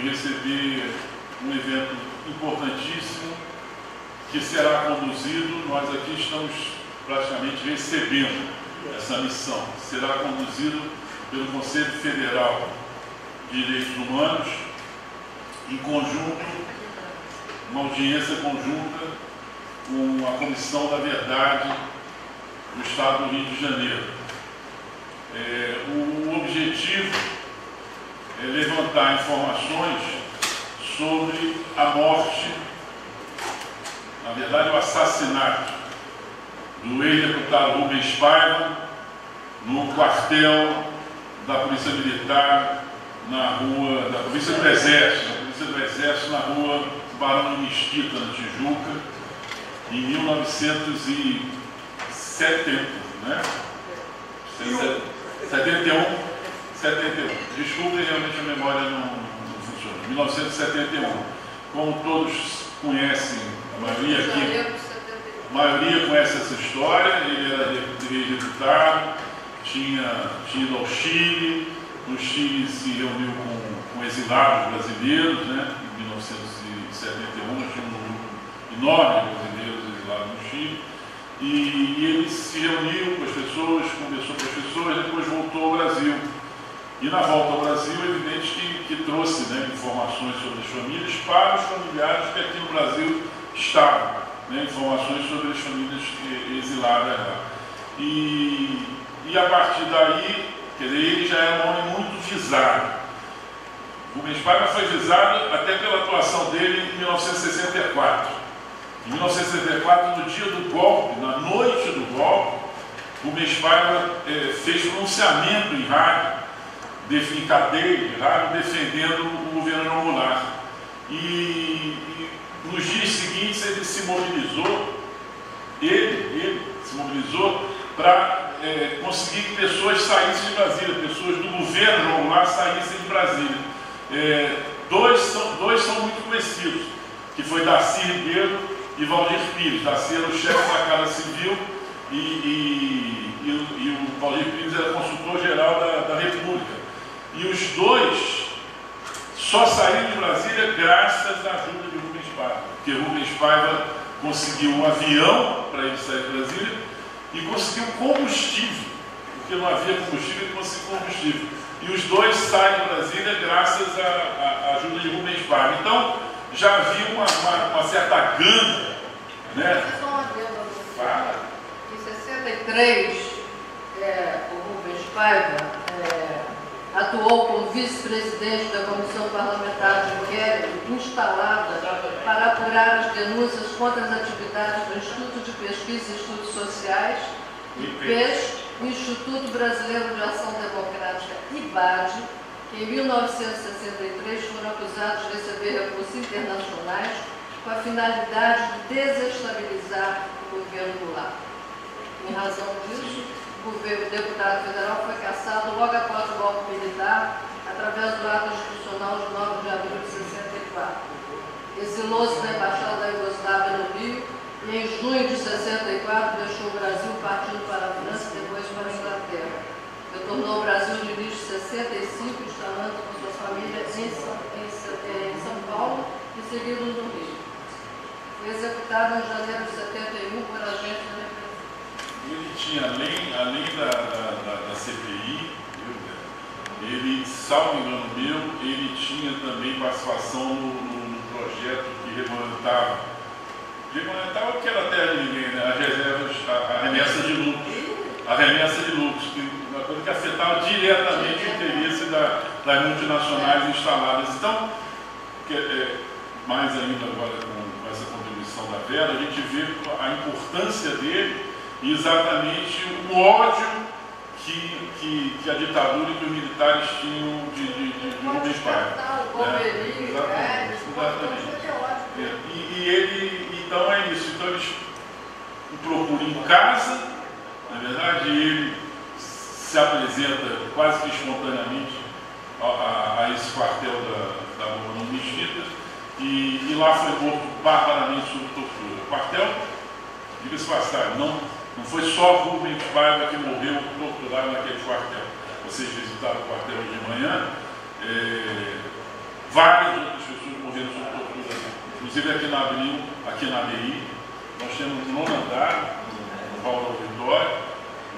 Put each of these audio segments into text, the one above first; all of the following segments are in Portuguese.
de receber um evento importantíssimo que será conduzido, nós aqui estamos praticamente recebendo essa missão, será conduzido pelo Conselho Federal de Direitos Humanos, em conjunto, uma audiência conjunta com a Comissão da Verdade do Estado do Rio de Janeiro. O objetivo é levantar informações sobre a morte, na verdade o assassinato do ex-deputado Rubens Paiva no quartel da Polícia Militar na rua, da Polícia do Exército na rua Barão de Mesquita, na Tijuca, em 1970, né? 71. Desculpem, realmente a memória não funciona. 1971. Como todos conhecem, a maioria conhece essa história. Ele era deputado, tinha ido ao Chile. No Chile se reuniu com exilados brasileiros, né? Em 1971, nós tínhamos um grupo enorme de brasileiros exilados no Chile. E ele se reuniu com as pessoas, conversou com as pessoas, depois voltou ao Brasil. E na volta ao Brasil, é evidente que trouxe, né, informações sobre as famílias para os familiares que aqui no Brasil estavam, né, informações sobre as famílias exiladas lá. E a partir daí, quer dizer, ele já é um homem muito visado. Rubens Paiva foi visado até pela atuação dele em 1964. Em 1964, no dia do golpe, na noite do golpe, Rubens Paiva fez pronunciamento em rádio, em cadeia de rádio, defendendo o governo João Goulart. E nos dias seguintes ele se mobilizou, para conseguir que pessoas saíssem de Brasília, pessoas do governo João Goulart saíssem de Brasília. Dois são muito conhecidos, que foi Darcy Ribeiro e Valdir Pires. Darcy era o chefe da Casa Civil e o Valdir Pires era consultor-geral da República. E os dois só saíram de Brasília graças à ajuda de Rubens Paiva, porque Rubens Paiva conseguiu um avião para ele sair de Brasília e conseguiu combustível, porque não havia combustível, ele conseguiu combustível. E os dois saem de Brasília graças à ajuda de Rubens Paiva. Então, já havia uma certa gana, né? Só uma pergunta. Fala. Em 63, o Rubens Paiva atuou como vice-presidente da Comissão Parlamentar de Inquérito instalada para apurar as denúncias contra as atividades do Instituto de Pesquisa e Estudos Sociais, IPES, o Instituto Brasileiro de Ação Democrática, IBAD, que em 1963 foram acusados de receber recursos internacionais com a finalidade de desestabilizar o governo Goulart. Em razão disso, o deputado federal foi cassado logo após o golpe militar, através do ato institucional de 9 de abril de 64. Exilou-se na Embaixada da Iugoslávia no Rio e, em junho de 64, deixou o Brasil partindo para a França e depois para a Inglaterra. Retornou ao Brasil de início de 65, instalando com sua família em São Paulo e seguido no Rio. Foi executado em janeiro de 71 por agentes da repressão. Ele tinha, além da CPI, ele, salvo engano meu, ele tinha também participação no projeto que regulamentava o que era terra de ninguém, né? As reservas, a remessa de lucros, uma coisa que afetava diretamente o interesse das multinacionais instaladas. Então, mais ainda agora com essa contribuição da Vera, a gente vê a importância dele e exatamente o ódio que a ditadura e que os militares tinham de Rubens Paiva. Exatamente. E ele, então é isso. Então eles o procuram em casa, na verdade ele se apresenta quase que espontaneamente a esse quartel da Barão de Mesquita e lá foi morto barbaramente sob tortura. O quartel, diga-se passagem, não foi só Rubens Paiva que morreu torturado naquele quartel. Vocês visitaram o quartel de manhã, Várias outras pessoas morreram sob tortura, inclusive aqui na ABI. Nós temos no nono andar, no hall do auditório,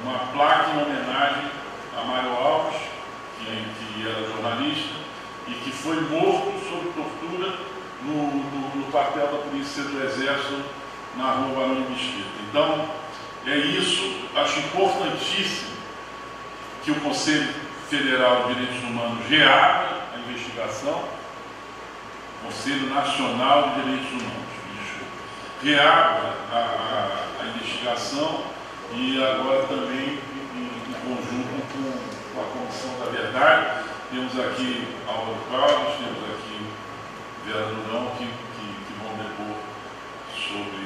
uma placa em homenagem a Mário Alves, que era jornalista e que foi morto sob tortura no quartel da Polícia do Exército na rua Barão de Mesquita. Então, é isso. Acho importantíssimo que o Conselho Federal de Direitos Humanos reabra a investigação, Conselho Nacional de Direitos Humanos, reabra a investigação e agora também em conjunto com a Comissão da Verdade. Temos aqui Álvaro Carlos, temos aqui Vera Durão, que vão depor sobre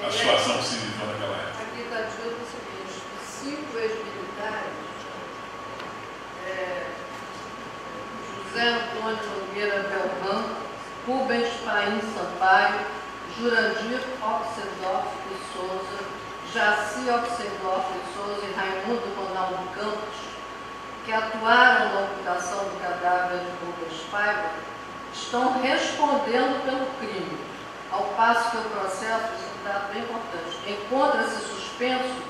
a situação que se viveu naquela época. Aqui está dizendo o seguinte: 5 ex-militares, José Antônio Nogueira Belran, Rubens Paim Sampaio, Jurandir Oxendorf e Souza, Jaci Oxendorf e Souza e Raimundo Ronaldo Campos, que atuaram na ocultação do cadáver de Rubens Paiva, estão respondendo pelo crime, ao passo que o processo, isso é um dado bem importante, encontra-se suspenso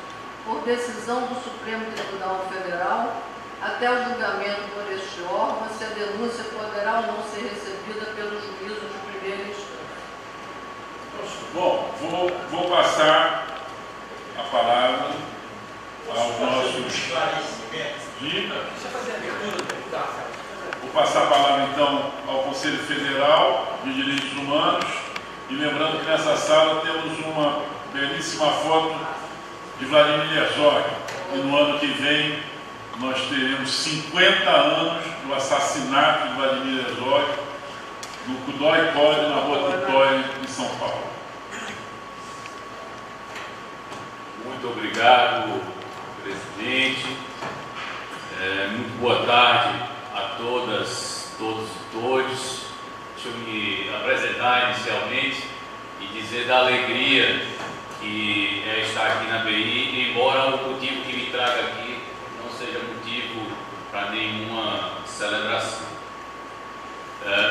por decisão do Supremo Tribunal Federal até o julgamento por este órgão, se a denúncia poderá ou não ser recebida pelo juízo de primeira instância. Bom, vou passar a palavra ao nosso... Vou passar a palavra, então, ao Conselho Federal de Direitos Humanos, e lembrando que nessa sala temos uma belíssima foto de Vladimir Herzog, e no ano que vem nós teremos 50 anos do assassinato de Vladimir Herzog no Cudói Código, na Rua Tutóia, em São Paulo. Muito obrigado, presidente. Muito boa tarde a todas, todos e todos. Deixa eu me apresentar inicialmente e dizer da alegria que é estar aqui na BI, embora o motivo que me traga aqui não seja motivo para nenhuma celebração.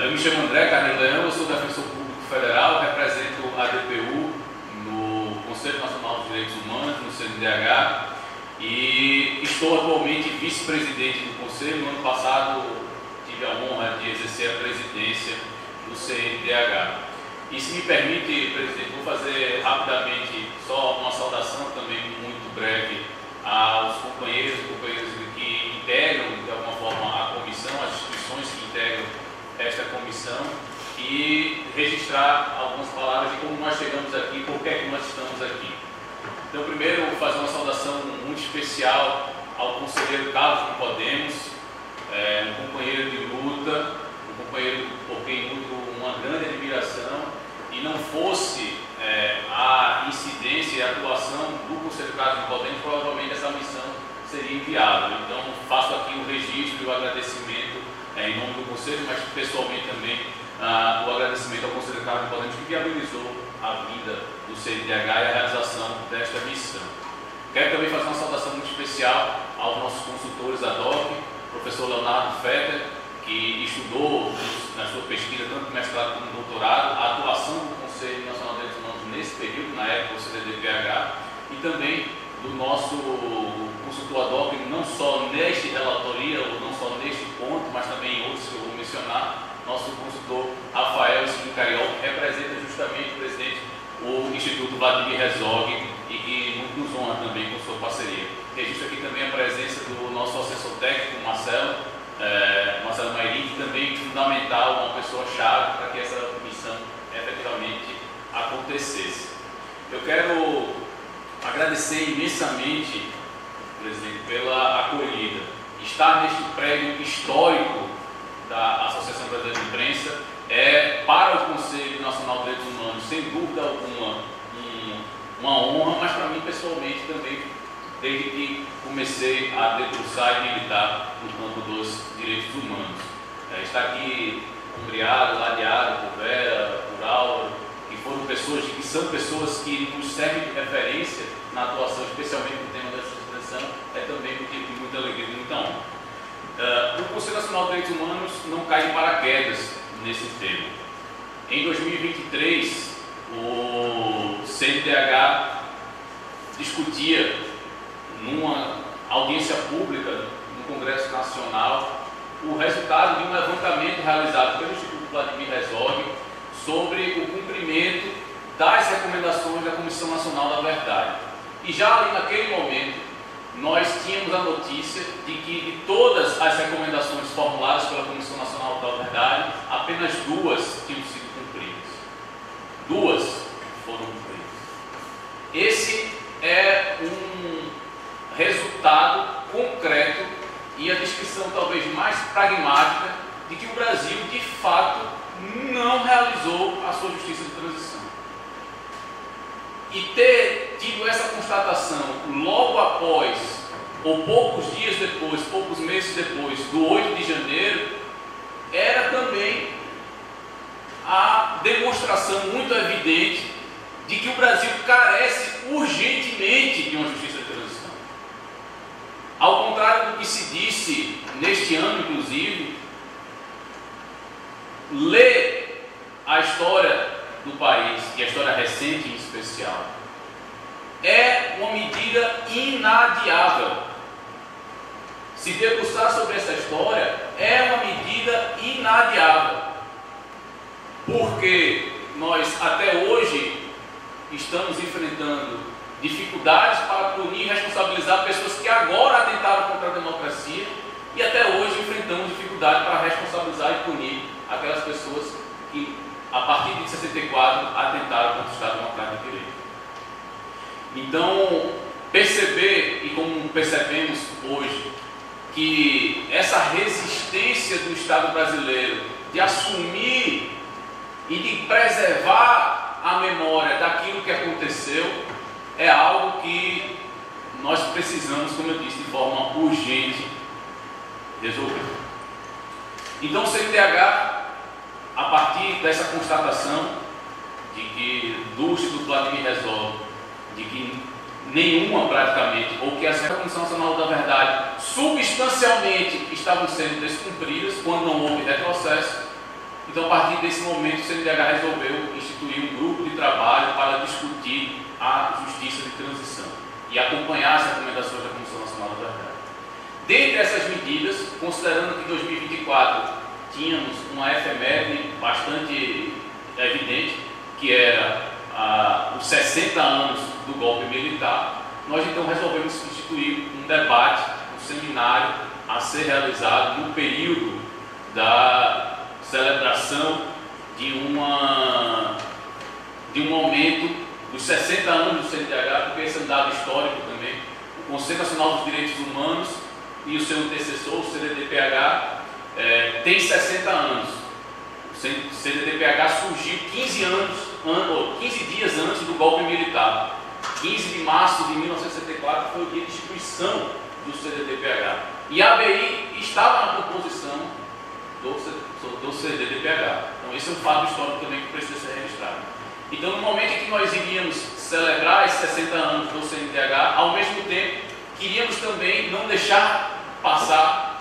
Eu me chamo André Carneiro Leão, eu sou defensor público federal, represento a DPU no Conselho Nacional de Direitos Humanos, no CNDH, e estou atualmente vice-presidente do Conselho. No ano passado tive a honra de exercer a presidência do CNDH. E se me permite, presidente, vou fazer rapidamente só uma saudação também muito breve aos companheiros e companheiras que integram de alguma forma a comissão, as instituições que integram esta comissão, e registrar algumas palavras de como nós chegamos aqui, por que é que nós estamos aqui. Então, primeiro, eu vou fazer uma saudação muito especial ao conselheiro Carlos Nicodemos, um companheiro de luta, um companheiro por quem nutro uma grande admiração, e não fosse a incidência e a atuação do conselheiro Carlos Nicodemos, provavelmente essa missão seria inviável. Então, faço aqui o registro e o agradecimento em nome do conselho, mas pessoalmente também o agradecimento ao conselheiro Carlos Nicodemos, que viabilizou a vinda do CNDH e a realização desta missão. Quero também fazer uma saudação muito especial aos nossos consultores ad hoc, professor Leonardo Fetter, que estudou na sua pesquisa, tanto mestrado como doutorado, a atuação do Conselho Nacional de Direitos Humanos nesse período, na época do CDDPH, e também do nosso consultor ad hoc, não só neste relatoria, ou não só neste ponto, mas também em outros que eu vou mencionar, nosso consultor Rafael Esquincariol, que representa justamente, presidente, o Instituto Vladimir Herzog, e que nos honra também com sua parceria. Registro aqui também a presença do nosso assessor técnico, Marcelo Mairim, que também é fundamental, uma pessoa-chave para que essa missão efetivamente acontecesse. Eu quero agradecer imensamente, presidente, pela acolhida. Estar neste prédio histórico da Associação Brasileira de Imprensa para o Conselho Nacional de Direitos Humanos, sem dúvida alguma, uma honra, mas para mim pessoalmente também, desde que comecei a debruçar e militar no campo dos direitos humanos. Está aqui ombreado, ladeado por Vera, por Álvaro, que são pessoas que nos servem de referência na atuação, especialmente no tema dessa expressão, é também motivo de muita alegria e muita honra. O Conselho Nacional de Direitos Humanos não cai de paraquedas nesse tema. Em 2023, o CNDH discutia numa audiência pública no Congresso Nacional o resultado de um levantamento realizado pelo Instituto Vladimir Herzog sobre o cumprimento das recomendações da Comissão Nacional da Verdade. E já ali naquele momento, nós tínhamos a notícia de que de todas as recomendações formuladas pela Comissão Nacional da Verdade, apenas 2 tinham sido cumpridas. 2 foram cumpridas. Esse é um resultado concreto e a descrição talvez mais pragmática de que o Brasil, de fato, não realizou a sua justiça de transição. E ter tido essa constatação logo após, ou poucos dias depois, poucos meses depois do 8 de janeiro, era também a demonstração muito evidente de que o Brasil carece urgentemente de uma justiça de transição. Ao contrário do que se disse neste ano, inclusive, ler a história do país, e a história recente em especial, é uma medida inadiável. Se debruçar sobre essa história é uma medida inadiável, porque nós até hoje estamos enfrentando dificuldades para punir e responsabilizar pessoas que agora atentaram contra a democracia, e até hoje enfrentamos dificuldade para responsabilizar e punir aquelas pessoas que a partir de 64 atentaram contra o Estado Democrático de Direito. Então, perceber, e como percebemos hoje, que essa resistência do Estado brasileiro de assumir e de preservar a memória daquilo que aconteceu é algo que nós precisamos, como eu disse, de forma urgente resolver. Então, o CNDH, a partir dessa constatação de que do Instituto Vladimir Herzog, de que nenhuma praticamente, ou que as Comissão Nacional da Verdade substancialmente estavam sendo descumpridas quando não houve retrocesso, então a partir desse momento o CNDH resolveu instituir um grupo de trabalho para discutir a justiça de transição e acompanhar as recomendações da Comissão Nacional da Verdade. Dentre essas medidas, considerando que em 2024 tínhamos uma efeméride bastante evidente, que era os 60 anos do golpe militar, nós então resolvemos instituir um debate, um seminário a ser realizado no período da celebração de um momento dos 60 anos do CNDH, porque esse é um dado histórico também. O Conselho Nacional dos Direitos Humanos e o seu antecessor, o CDDPH, tem 60 anos. O CDDPH surgiu 15 dias antes do golpe militar. 15 de março de 1964 foi o dia de instituição do CDDPH. E a ABI estava na composição do CDDPH. Então esse é um fato histórico também que precisa ser registrado. Então no momento em que nós iríamos celebrar esses 60 anos do CNDH, ao mesmo tempo queríamos também não deixar passar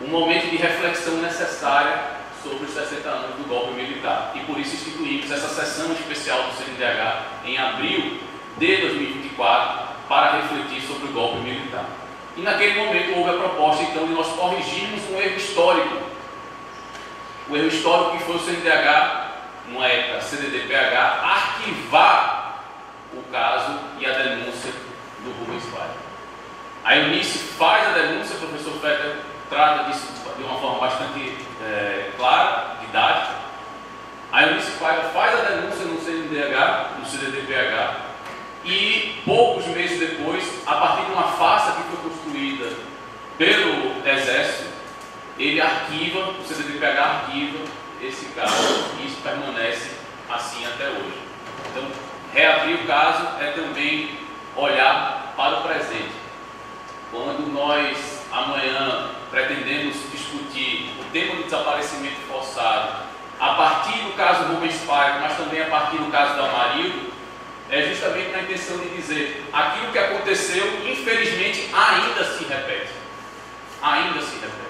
um momento de reflexão necessária sobre os 60 anos do golpe militar. E por isso instituímos essa sessão especial do CNDH em abril de 2024 para refletir sobre o golpe militar. E naquele momento houve a proposta então de nós corrigirmos um erro histórico. O erro histórico que foi o CNDH, numa época CDDPH, arquivar o caso e a denúncia do Rubens Paiva. A Eunice faz a denúncia, o professor Fetter trata disso de uma forma bastante clara, didática. A Eunice Paiva faz a denúncia no CNDH, no CDDPH, e poucos meses depois, a partir de uma farsa que foi construída pelo Exército, ele arquiva, o CDDPH arquiva esse caso, e isso permanece assim até hoje. Então, reabrir o caso é também olhar para o presente. Quando nós amanhã pretendemos discutir o tema do desaparecimento forçado a partir do caso Rubens Paiva, mas também a partir do caso do Amarildo, é justamente na intenção de dizer aquilo que aconteceu, infelizmente, ainda se repete. Ainda se repete.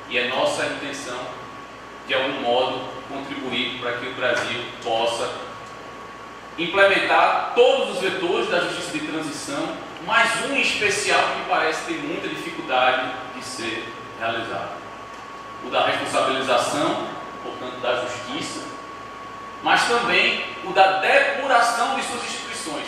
E é nossa intenção de algum modo, contribuir para que o Brasil possa implementar todos os vetores da justiça de transição, mas um em especial que me parece ter muita dificuldade de ser realizado. O da responsabilização, portanto, da justiça, mas também o da depuração de suas instituições.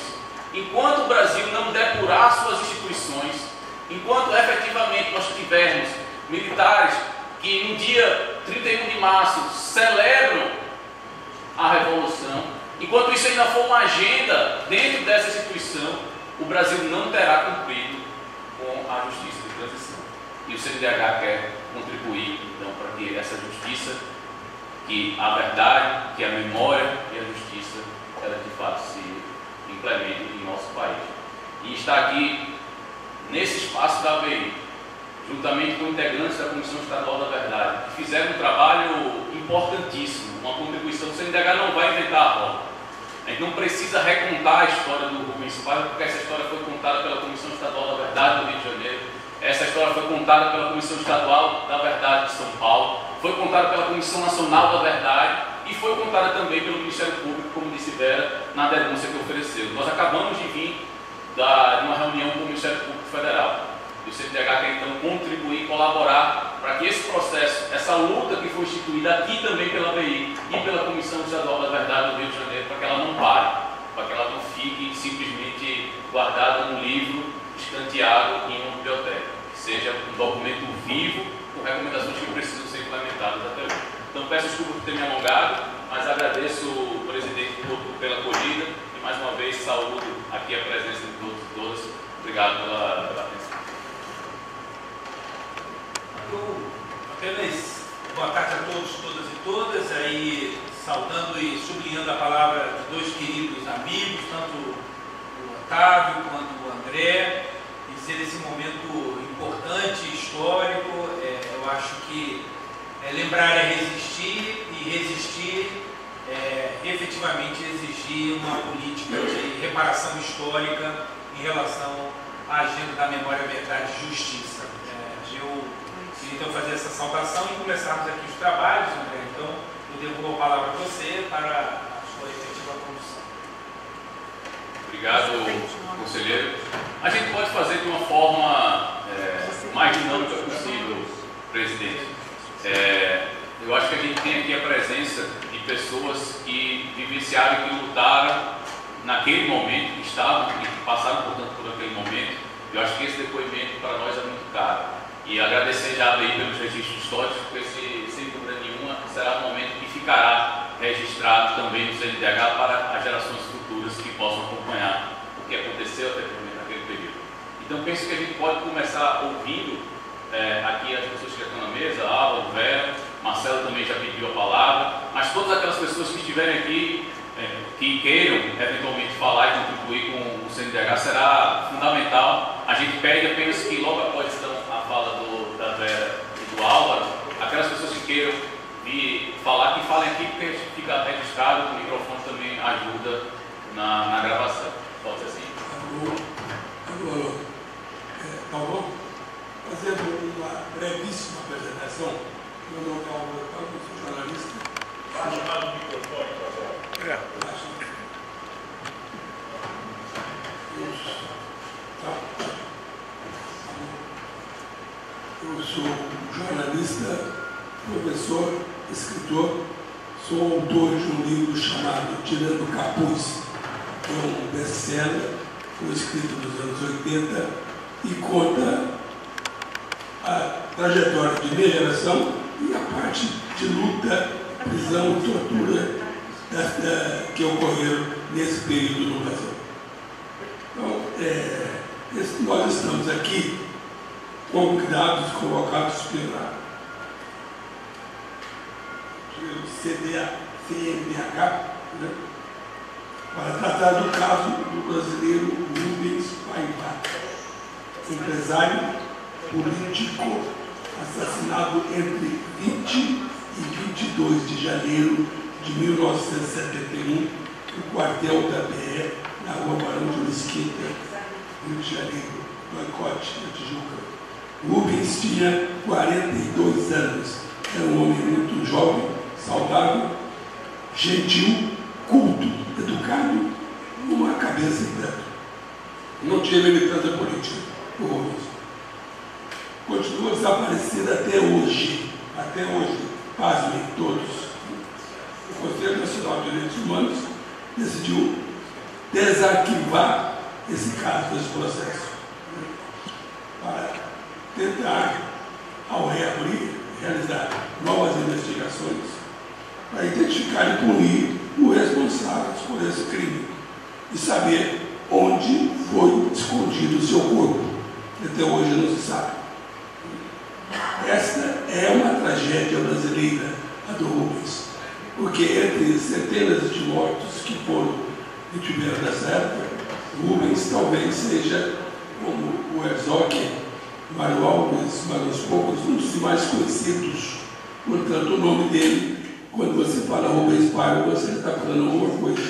Enquanto o Brasil não depurar suas instituições, enquanto efetivamente nós tivermos militares que no dia 31 de março celebram a Revolução, enquanto isso ainda for uma agenda dentro dessa instituição, o Brasil não terá cumprido com a justiça de transição. E o CNDH quer contribuir, então, para que essa justiça, que a verdade, que a memória e a justiça, ela de fato se implemente em nosso país. E está aqui, nesse espaço da ABI, juntamente com integrantes da Comissão Estadual da Verdade, que fizeram um trabalho importantíssimo, uma contribuição. O CNDH não vai inventar a roda. A gente não precisa recontar a história do Rubens Paiva, porque essa história foi contada pela Comissão Estadual da Verdade do Rio de Janeiro, essa história foi contada pela Comissão Estadual da Verdade de São Paulo, foi contada pela Comissão Nacional da Verdade e foi contada também pelo Ministério Público, como disse Vera, na denúncia que ofereceu. Nós acabamos de vir de uma reunião com o Ministério Público Federal. E o CNDH quer então contribuir, colaborar para que esse processo, essa luta que foi instituída aqui também pela ABI e pela Comissão Estadual da Verdade do Rio de Janeiro, para que ela não pare, para que ela não fique simplesmente guardada num livro, escanteado em uma biblioteca, que seja um documento vivo com recomendações que precisam ser implementadas até hoje. Então peço desculpa por ter me alongado, mas agradeço o presidente pela acolhida e mais uma vez saúdo aqui a presença de todos e todas. Obrigado pela atenção. Apenas boa tarde a todos, todas e todas, aí saudando e sublinhando a palavra de dois queridos amigos, tanto o Otávio quanto o André, em ser esse momento importante, histórico. Eu acho que lembrar é resistir, e resistir é efetivamente exigir uma política de reparação histórica em relação à agenda da memória, verdade e justiça. Eu queria então fazer essa saudação e começarmos aqui os trabalhos, André. Então, eu devolvo a palavra a você para a sua efetiva condução. Obrigado, conselheiro. A gente pode fazer de uma forma mais dinâmica possível, presidente. Eu acho que a gente tem aqui a presença de pessoas que vivenciaram e que lutaram naquele momento, que estavam e que passaram, portanto, por aquele momento. Eu acho que esse depoimento para nós é muito caro. E agradecer já a ABI pelos registros históricos, porque esse, sem dúvida nenhuma, será um momento que ficará registrado também no CNDH para as gerações futuras que possam acompanhar o que aconteceu até naquele período. Então, penso que a gente pode começar ouvindo aqui as pessoas que estão na mesa, Álvaro, Vera, Marcelo também já pediu a palavra, mas todas aquelas pessoas que estiverem aqui, que queiram eventualmente falar e contribuir com o CNDH, será fundamental. A gente pede apenas que logo após então a fala da Vera e do Álvaro, aquelas pessoas que queiram vir falar, que falem aqui, porque fica registrado, o microfone também ajuda na gravação. Pode ser assim. Alô. Tá bom? Fazendo uma brevíssima apresentação. Meu nome é Álvaro, eu sou jornalista. Baixa mais o microfone, por favor. Eu sou jornalista, professor, escritor, sou autor de um livro chamado Tirando o Capuz, que é um best-seller, foi escrito nos anos 80 e conta a trajetória de minha geração e a parte de luta, prisão e tortura que ocorreram nesse período no Brasil. Então, nós estamos aqui convidados, convocados pela CNDH, né, para tratar do caso do brasileiro Rubens Paiva, empresário político assassinado entre 20 e 22 de janeiro de 1971 no quartel da PE, na rua Barão de Mesquita, Rio de Janeiro, Boicote, na Tijuca. Rubens tinha 42 anos Era um homem muito jovem, saudável, gentil, culto, educado, uma cabeça em preto. Não tinha militância política, o Rubens. Continua desaparecido até hoje. Até hoje, pasmem todos. O Conselho Nacional de Direitos Humanos decidiu desarquivar esse caso, esse processo, para tentar, ao reabrir, realizar novas investigações, para identificar e punir os responsáveis por esse crime e saber onde foi escondido o seu corpo, que até hoje não se sabe. Esta é uma tragédia brasileira, a do Rubens, porque entre centenas de mortos que tiveram nessa época, Rubens talvez seja, como o Herzog, Mário Alves, Mário Poucos, um dos mais conhecidos. Portanto, o nome dele, quando você fala Rubens Paiva, você está falando alguma coisa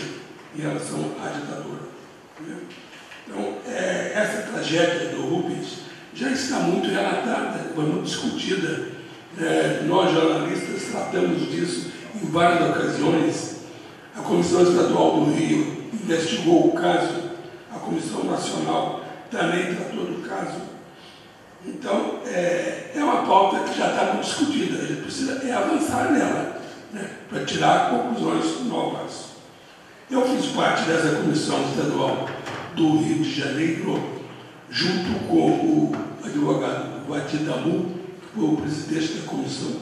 em relação à ditadura. Então, essa tragédia do Rubens já está muito relatada, foi muito discutida. Nós, jornalistas, tratamos disso em várias ocasiões. A Comissão Estadual do Rio investigou o caso, a Comissão Nacional também tratou do caso. Então, é uma pauta que já está muito discutida, a gente precisa avançar nela, para tirar conclusões novas. Eu fiz parte dessa Comissão Estadual do Rio de Janeiro, junto com o advogado Vatidamu, que foi o presidente da comissão,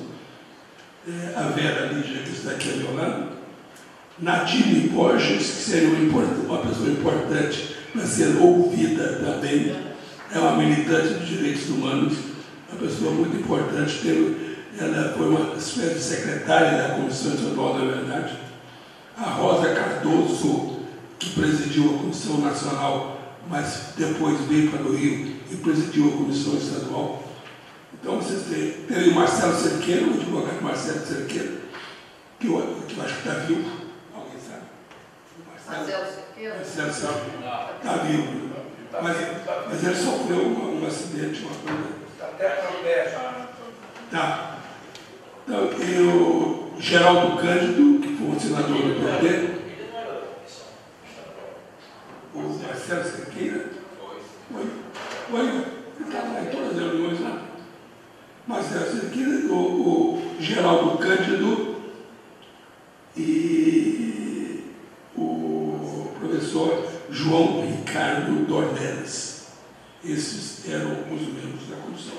a Vera Lígia, que está aqui ao meu lado, Nadine Borges, que seria uma pessoa importante para ser ouvida também, é uma militante dos direitos humanos, uma pessoa muito importante, ela foi uma espécie de secretária da Comissão Estadual da Verdade, a Rosa Cardoso, que presidiu a Comissão Nacional, mas depois veio para o Rio e presidiu a Comissão Estadual. Então, vocês têm o Marcelo Cerqueira, o advogado Marcelo Cerqueira, que eu acho que está vivo. Alguém sabe? Marcelo Cerqueira? Marcelo Cerqueira. Está vivo. Mas ele sofreu um acidente, uma coisa. Está até promessa. Tá. Então, e o Geraldo Cândido, que foi um senador do PT. O Marcelo Cerqueira. Foi. Ele estava em todas as reuniões lá. Marcelo Cerqueira, o Geraldo Cândido e o professor João Ricardo Dornelles. Esses eram os membros da comissão.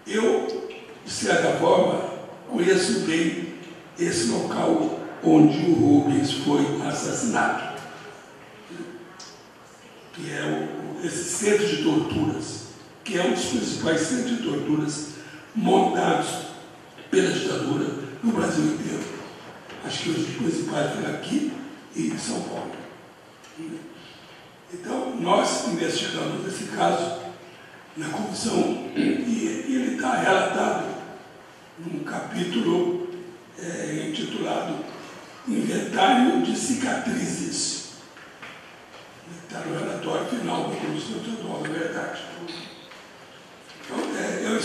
Eu, de certa forma, conheço bem esse local onde o Rubens foi assassinado, que é esse centro de torturas, que é um dos principais centros de torturas montados pela ditadura no Brasil inteiro. Acho que os principais foram aqui e em São Paulo. Então, nós investigamos esse caso na comissão e ele está relatado num capítulo intitulado Inventário de Cicatrizes. Está no relatório final da Comissão Estadual da Verdade. Então, eu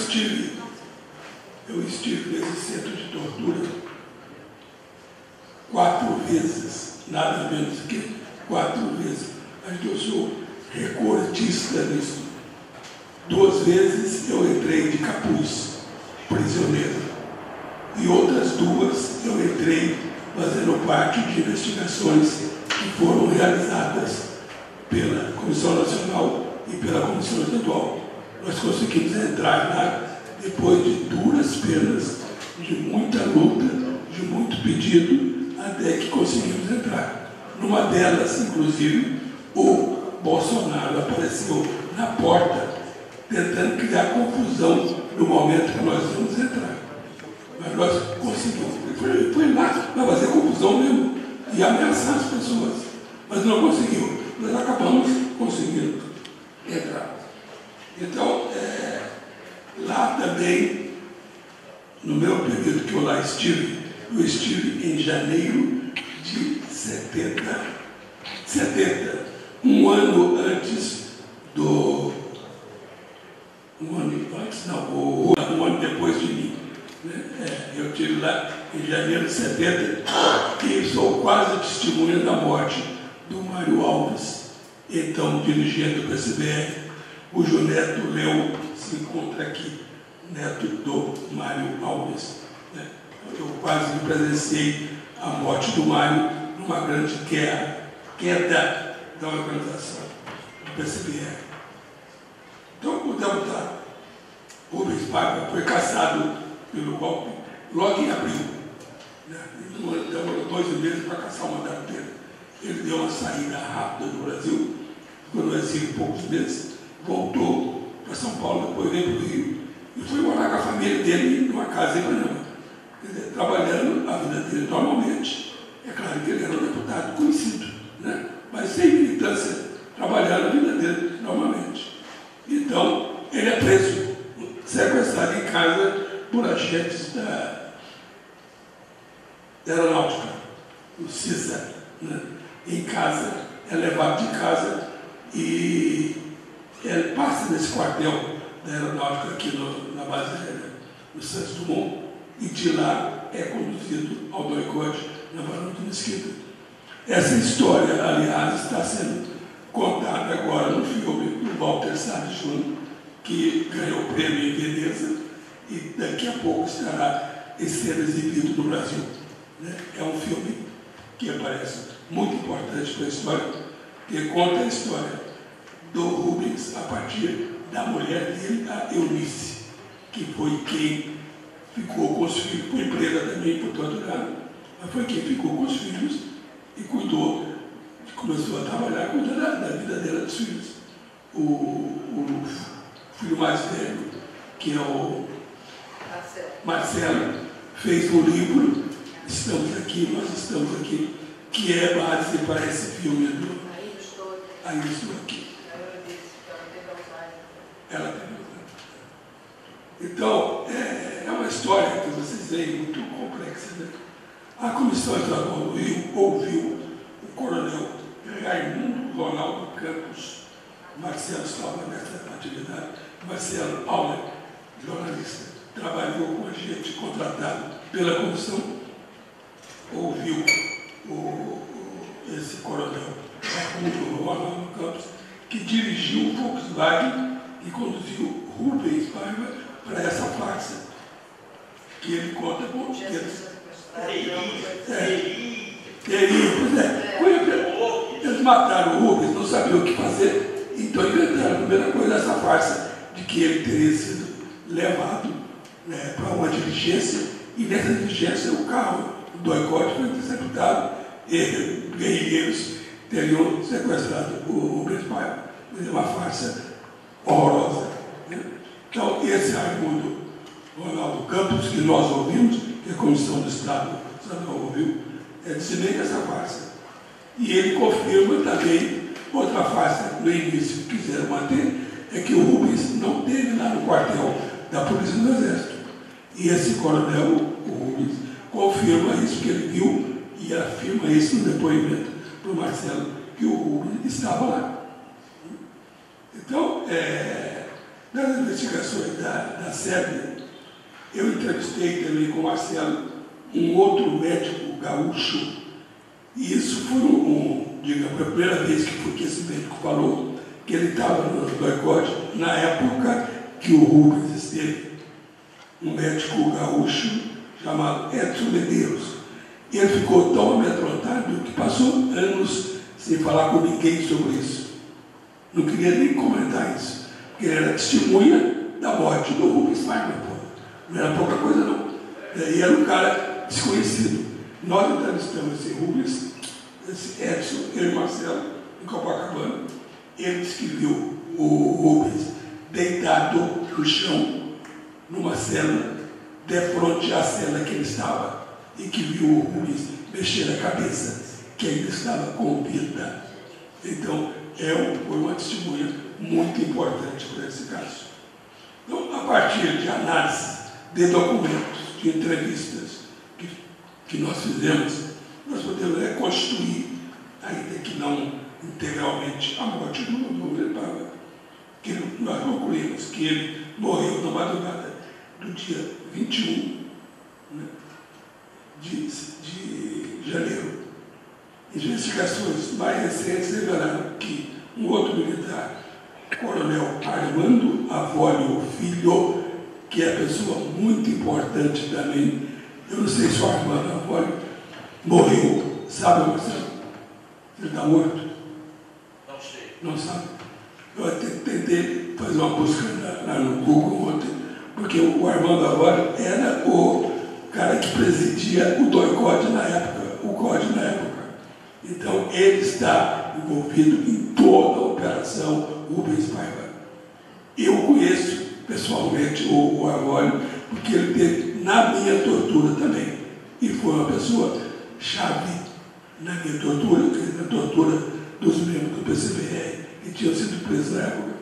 estive nesse centro de tortura 4 vezes, nada menos que 4 vezes. Acho que eu sou recordista nisso. 2 vezes eu entrei de capuz, prisioneiro. E outras 2 eu entrei fazendo parte de investigações que foram realizadas pela Comissão Nacional e pela Comissão Estadual. Nós conseguimos entrar lá depois de duras penas, de muita luta, de muito pedido, até que conseguimos entrar. Numa delas, inclusive, o Bolsonaro apareceu na porta, tentando criar confusão no momento que nós íamos entrar. Mas nós conseguimos. Ele foi lá para fazer confusão mesmo e ameaçar as pessoas. Mas não conseguiu. Nós acabamos conseguindo entrar. Então, lá também, no meu período que eu lá estive, eu estive em janeiro de 70, um ano antes do... Um ano depois de mim. Eu estive lá em janeiro de 70 e sou quase testemunha da morte do Mário Alves, então dirigente do PCBR, cujo neto Léo se encontra aqui, neto do Mário Alves. Eu quase presenciei a morte do Mário numa grande queda da organização do PCBR. Então, o deputado Rubens Paiva foi caçado pelo golpe logo em abril. Demorou 2 meses para caçar o mandato dele. Ele deu uma saída rápida do Brasil, ficou no exílio poucos meses, voltou para São Paulo, depois veio para o Rio e foi morar com a família dele numa casa em Ipanema. Quer dizer, trabalhando a vida dele normalmente. É claro que ele era um deputado conhecido, né? Mas sem militância, trabalhando a vida dele normalmente. Então, ele é preso, sequestrado em casa por agentes da aeronáutica, o CISA, né? Em casa, é levado de casa e ele passa nesse quartel da aeronáutica aqui na base aérea do Santos Dumont e de lá é conduzido ao doicote na Barão de Mesquita. Essa história, aliás, está sendo contada agora no filme do Walter Salles Júnior, que ganhou o prêmio em Veneza e daqui a pouco estará sendo exibido no Brasil. É um filme que parece muito importante para a história, que conta a história do Rubens a partir da mulher dele, a Eunice, que foi quem ficou com os filhos, foi presa também por torturado, mas foi quem ficou com os filhos e cuidou, começou a trabalhar cuidando da vida dela, dos filhos. O filho mais velho, que é o Marcelo, fez um livro, nós estamos aqui, que é base para esse filme do Ainda Estou Aqui. Ela teve. Então, é uma história que vocês veem muito complexa, né? A Comissão Estadual do Rio ouviu o coronel Raimundo Ronaldo Campos, Marcelo estava nessa atividade, Marcelo Auler, jornalista, trabalhou com a gente contratado pela comissão, ouviu esse coronel Raimundo Ronaldo Campos, que dirigiu o Volkswagen e conduziu Rubens Paiva para essa farsa, que ele conta com eles mataram o Rubens, não sabiam o que fazer, então inventaram a primeira coisa essa farsa de que ele teria sido levado, né, para uma diligência, e nessa diligência o carro do doicote foi interceptado e guerrilheiros teriam sequestrado o Rubens Paiva. É uma farsa horrorosa, né? Então, esse Raimundo Ronaldo Campos, que nós ouvimos, que a Comissão do Estado ouviu, desmente essa farsa. E ele confirma também outra farsa no início que quiseram manter, é que o Rubens não teve lá no quartel da Polícia do Exército. E esse coronel, o Rubens, confirma isso que ele viu e afirma isso no depoimento para o Marcelo, que o Rubens estava lá. Então, nas investigações da SEB, eu entrevistei também com o Marcelo um outro médico gaúcho, e isso foi digamos, a primeira vez que esse médico falou que ele estava no doicote, na época que o Rubens esteve, um médico gaúcho chamado Edson Medeiros. E ele ficou tão amedrontado que passou anos sem falar com ninguém sobre isso. Não queria nem comentar isso, porque ele era testemunha da morte do Rubens Paiva. Não era pouca coisa, não. E era um cara desconhecido. Nós entrevistamos esse Rubens, esse Edson, ele e Marcelo, em Copacabana. Ele disse que viu o Rubens deitado no chão, numa cela, de frente à cela que ele estava, e que viu o Rubens mexer a cabeça, que ainda estava com vida. Então, foi uma testemunha muito importante para esse caso. Então, a partir de análise de documentos, de entrevistas que nós fizemos, nós podemos reconstruir, ainda que não integralmente, a morte do Rubens Paiva, que nós concluímos que ele morreu na madrugada do dia 21 de janeiro. Investigações mais recentes revelaram que um outro militar, Coronel Armando Avolio Filho, que é pessoa muito importante também, eu não sei se o Armando Avolio morreu, sabe, Marcelo? Ele está morto? Não sei. Não sabe? Eu tentei fazer uma busca lá no Google ontem, porque o Armando Avolio era o cara que presidia o DOI-CODE na época, o CODE na época. Então, ele está envolvido em toda a operação Rubens Paiva. Eu conheço pessoalmente o Avolio, porque ele teve na minha tortura também. E foi uma pessoa chave na minha tortura, na tortura dos membros do PCBR, que tinham sido presos na época.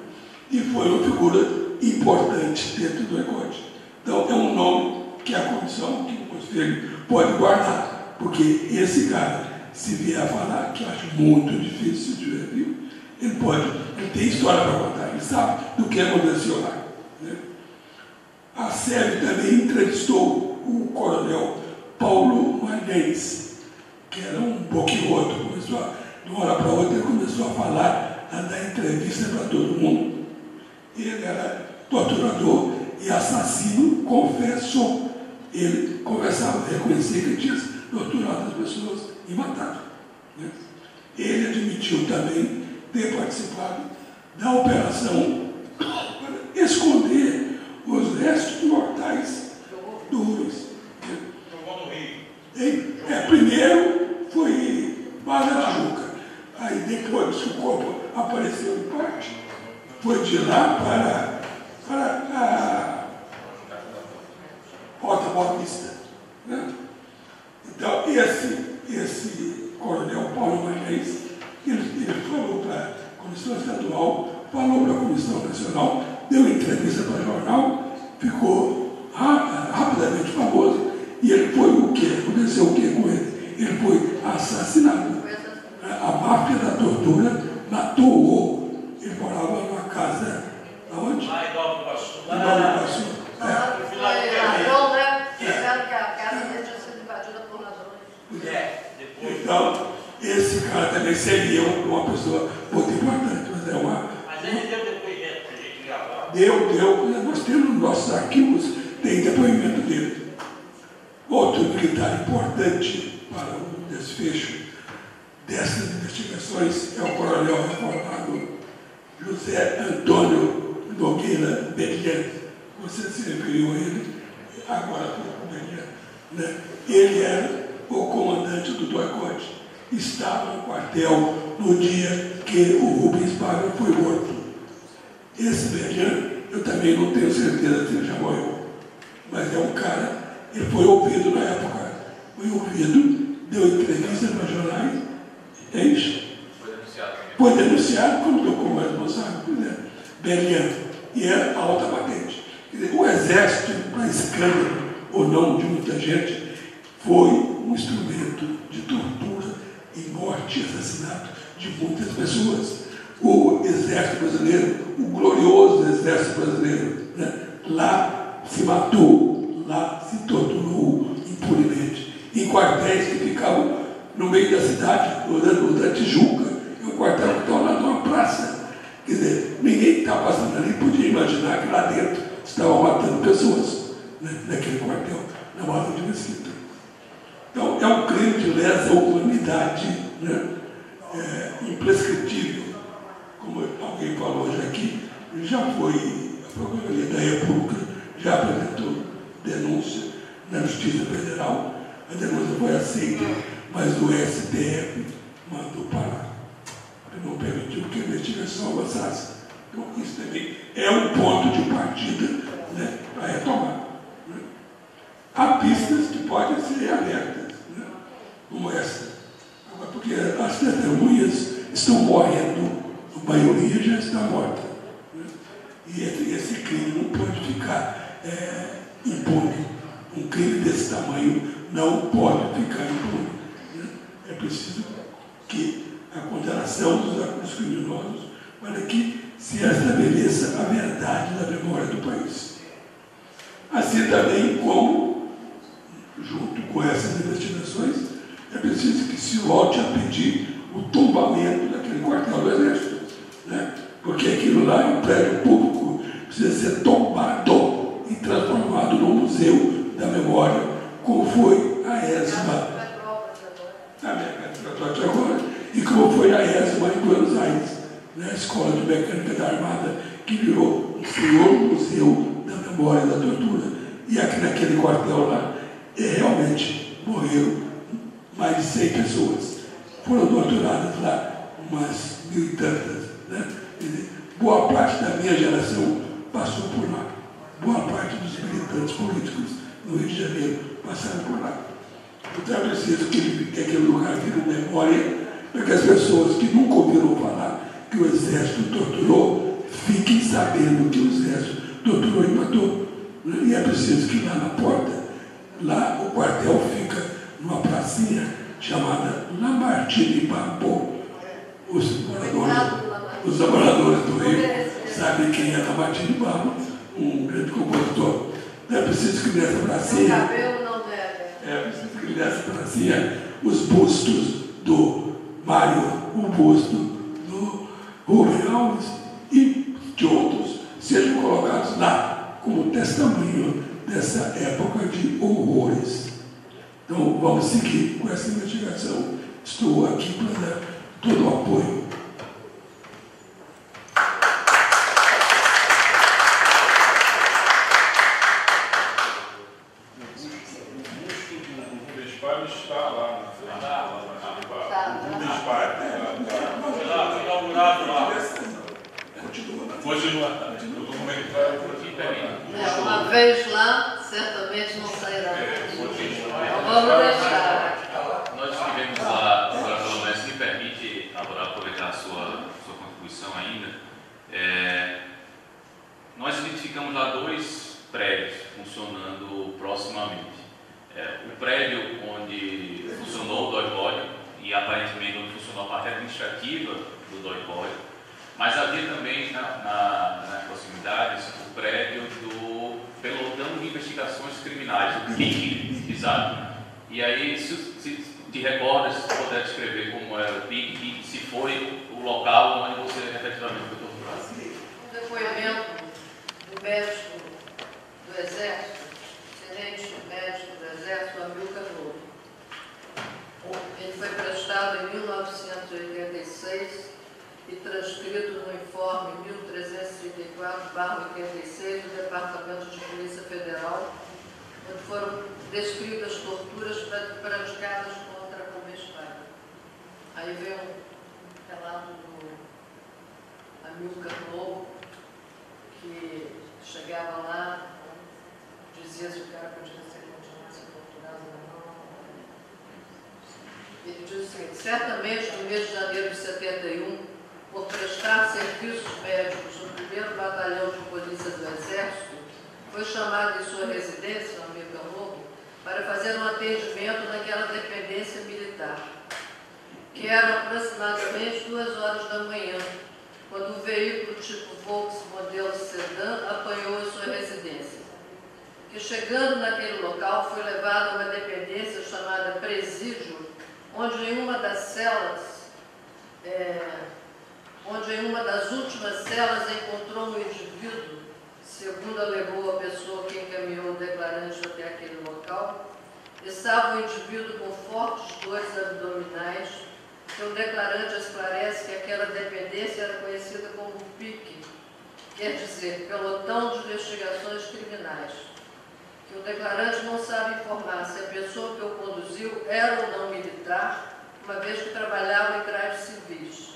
E foi uma figura importante dentro do ECOD. Então, é um nome que a comissão, que o Conselho pode guardar, porque esse cara, se vier a falar, que eu acho muito difícil de ver, viu? Ele tem história para contar, ele sabe do que aconteceu lá. Né? A SEB também entrevistou o coronel Paulo Magalhães, que era um boquiroto, de uma hora para outra ele começou a falar, a dar entrevista para todo mundo. Ele era torturador e assassino, confesso. Ele começava a reconhecer que tinha torturado as pessoas e matado. Né? Ele admitiu também ter participado da operação para esconder os restos mortais do Rubens. Jogou no Rio. Primeiro foi Barra da Tijuca. Aí depois que o corpo apareceu em parte, foi de lá para a Rota Boa Vista. Né? Então, esse coronel Paulo Magalhães, ele falou para a Comissão Estadual, falou para a Comissão Nacional, deu entrevista para o jornal, ficou rapidamente famoso, e ele foi o quê? Aconteceu o quê com ele? Ele foi assassinado. A máfia da tortura matou-o. Ele morava numa casa, aonde? Lá em Nova Iguaçu. Em Nova Iguaçu. Foi ladrão, né? Disseram que a casa dele tinha sido invadida por ladrões. Depois. Então, esse cara também seria uma pessoa muito importante, mas é uma... Mas ele deu depoimento para a gente gravar. Deu. Nós temos nos nossos arquivos, tem depoimento dele. Outro militar importante para o desfecho dessas investigações é o coronel reformado José Antônio Nogueira Belian. Você se referiu a ele agora há pouco, Belian. Né? Ele era o comandante do DOI-CODE. Estava no quartel no dia que o Rubens Paiva foi morto. Esse Belian, eu também não tenho certeza se ele já morreu, mas é um cara, ele foi ouvido na época, foi ouvido, deu entrevista para jornais, foi denunciado como como responsável, né? Belian, e era alta patente. Quer dizer, o exército, para escândalo ou não de muita gente, foi um instrumento de tortura e morte e assassinato de muitas pessoas. O exército brasileiro, o glorioso exército brasileiro, né? Lá se matou, lá se torturou impunemente, em quartéis que ficavam no meio da cidade, o da Tijuca, é um quartel que está lá numa praça. Quer dizer, ninguém que está passando ali podia imaginar que lá dentro estavam matando pessoas, né? Naquele quartel, na Mata de Mesquita. Então, é um crime de lesa humanidade, né? Imprescritível. Como alguém falou hoje aqui, já foi, a Procuradoria da República já apresentou denúncia na Justiça Federal, a denúncia foi aceita, mas o STF mandou parar, não permitiu que a investigação avançasse. Então, isso também é um ponto de partida, né, para retomar. Né? Há pistas que podem ser abertas, né, como essa. Agora, porque as testemunhas estão morrendo, a maioria já está morta. Né? E esse crime não pode ficar impune. Um crime desse tamanho não pode ficar impune. Né? É preciso que a condenação dos criminosos para que se estabeleça a verdade da memória do país. Assim também como, junto com essas investigações, é preciso que se volte a pedir o tombamento daquele quartel do Exército, né? Porque aquilo lá é um prédio público, precisa ser tombado e transformado num museu da memória, como foi a ESMA, agora, e como foi a ESMA em Buenos Aires, né? A Escola de Mecânica da Armada, que virou um senhor museu da memória da tortura. E aqui naquele quartel lá, realmente morreram mais de 100 pessoas. Foram torturadas lá umas 1.000 e tantas, né? Boa parte da minha geração passou por lá. Boa parte dos militantes políticos no Rio de Janeiro passaram por lá. Então é preciso que aquele lugar vire memória para que as pessoas que nunca ouviram falar que o Exército torturou fiquem sabendo que o Exército torturou e matou. E é preciso que lá na porta, lá o quartel fica numa pracinha chamada Lamartine Bambo. Os moradores do Rio sabem quem é Lamartine Bambo, um grande compositor. É preciso que nessa pracinha, os bustos do Mário, o busto do Rubem Alves e de outros sejam colocados lá como testemunho dessa época de horrores. Então vamos seguir com essa investigação. Estou aqui para dar todo o apoio. Está lá, Continua. Uma vez lá, certamente não sairá. Então vamos deixar. Nós estivemos lá, agora pelo menos, me permite aproveitar a sua contribuição ainda. Nós identificamos lá 2 prédios funcionando proximamente. O prédio onde funcionou o DOI-CODE e aparentemente onde funcionou a parte administrativa do DOI-CODE, mas havia também nas proximidades o prédio do Pelotão de Investigações Criminais, o PIC, exato. E aí, se te recordas, se puder descrever como era o PIC e se foi o local onde você efetivamente foi torturado. Um depoimento do médico do Exército, tenente médico do Exército, Amilcar Lobo. Ele foi prestado em 1986 e transcrito no informe 1334/86 do Departamento de Polícia Federal, onde foram descritas torturas praticadas contra Rubem Paiva. Aí vem um relato do Amilcar Lobo, que chegava lá, dizia se o cara podia continuar a ser torturado ou não. Ele diz o seguinte: certamente no mês de janeiro de 71, por prestar serviços médicos no 1º Batalhão de Polícia do Exército, foi chamado em sua residência, no Amilcar Lobo, para fazer um atendimento naquela dependência militar, que eram aproximadamente 2 horas da manhã, quando um veículo tipo Volks modelo sedã apanhou em sua residência. Que chegando naquele local foi levado a uma dependência chamada presídio, onde em uma das últimas celas encontrou um indivíduo, segundo alegou a pessoa que encaminhou o declarante até aquele local. Estava um indivíduo com fortes dores abdominais, que o declarante esclarece que aquela dependência era conhecida como PIC, quer dizer, Pelotão de Investigações Criminais. Que o declarante não sabe informar se a pessoa que o conduziu era ou não militar, uma vez que trabalhava em trajes civis.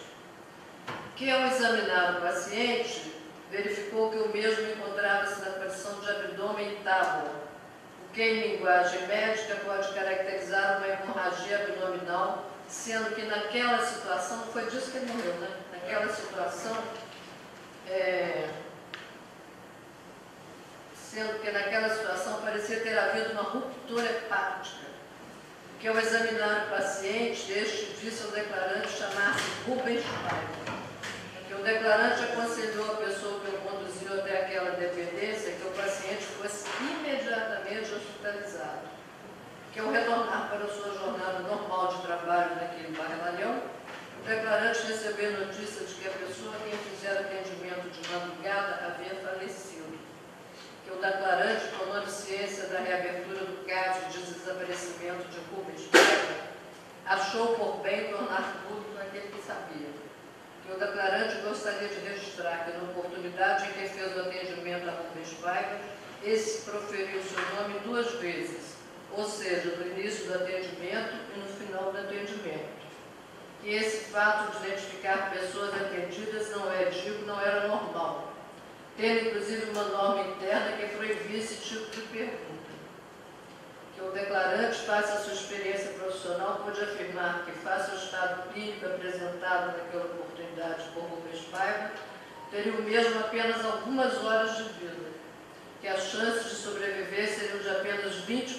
Que, ao examinar o paciente, verificou que o mesmo encontrava-se na posição de abdômen e tábua, o que, em linguagem médica, pode caracterizar uma hemorragia abdominal, sendo que naquela situação, foi disso que ele morreu, né? Naquela situação, parecia ter havido uma ruptura hepática, que, ao examinar o paciente, este disse ao declarante chamar-se Rubem Paiva. Que o declarante aconselhou a pessoa que o conduziu até aquela dependência que o paciente fosse imediatamente hospitalizado. que ao retornar para a sua jornada normal de trabalho naquele batalhão, o declarante recebeu notícia de que a pessoa a quem fizera atendimento de madrugada havia falecido. Que o declarante, tomando ciência da reabertura do caso de desaparecimento de Rubens Paiva, achou por bem tornar público aquele que sabia. Que o declarante gostaria de registrar que, na oportunidade em que fez o atendimento a Rubens Paiva, esse proferiu seu nome 2 vezes, ou seja, no início do atendimento e no final do atendimento. Que esse fato de identificar pessoas atendidas não era normal, tendo inclusive uma norma interna que proibia esse tipo de pergunta. Que o declarante, face à sua experiência profissional, pôde afirmar que, face ao estado clínico apresentado naquela oportunidade por Rubens Paiva, teria o mesmo apenas algumas horas de vida, que as chances de sobreviver seriam de apenas 20%,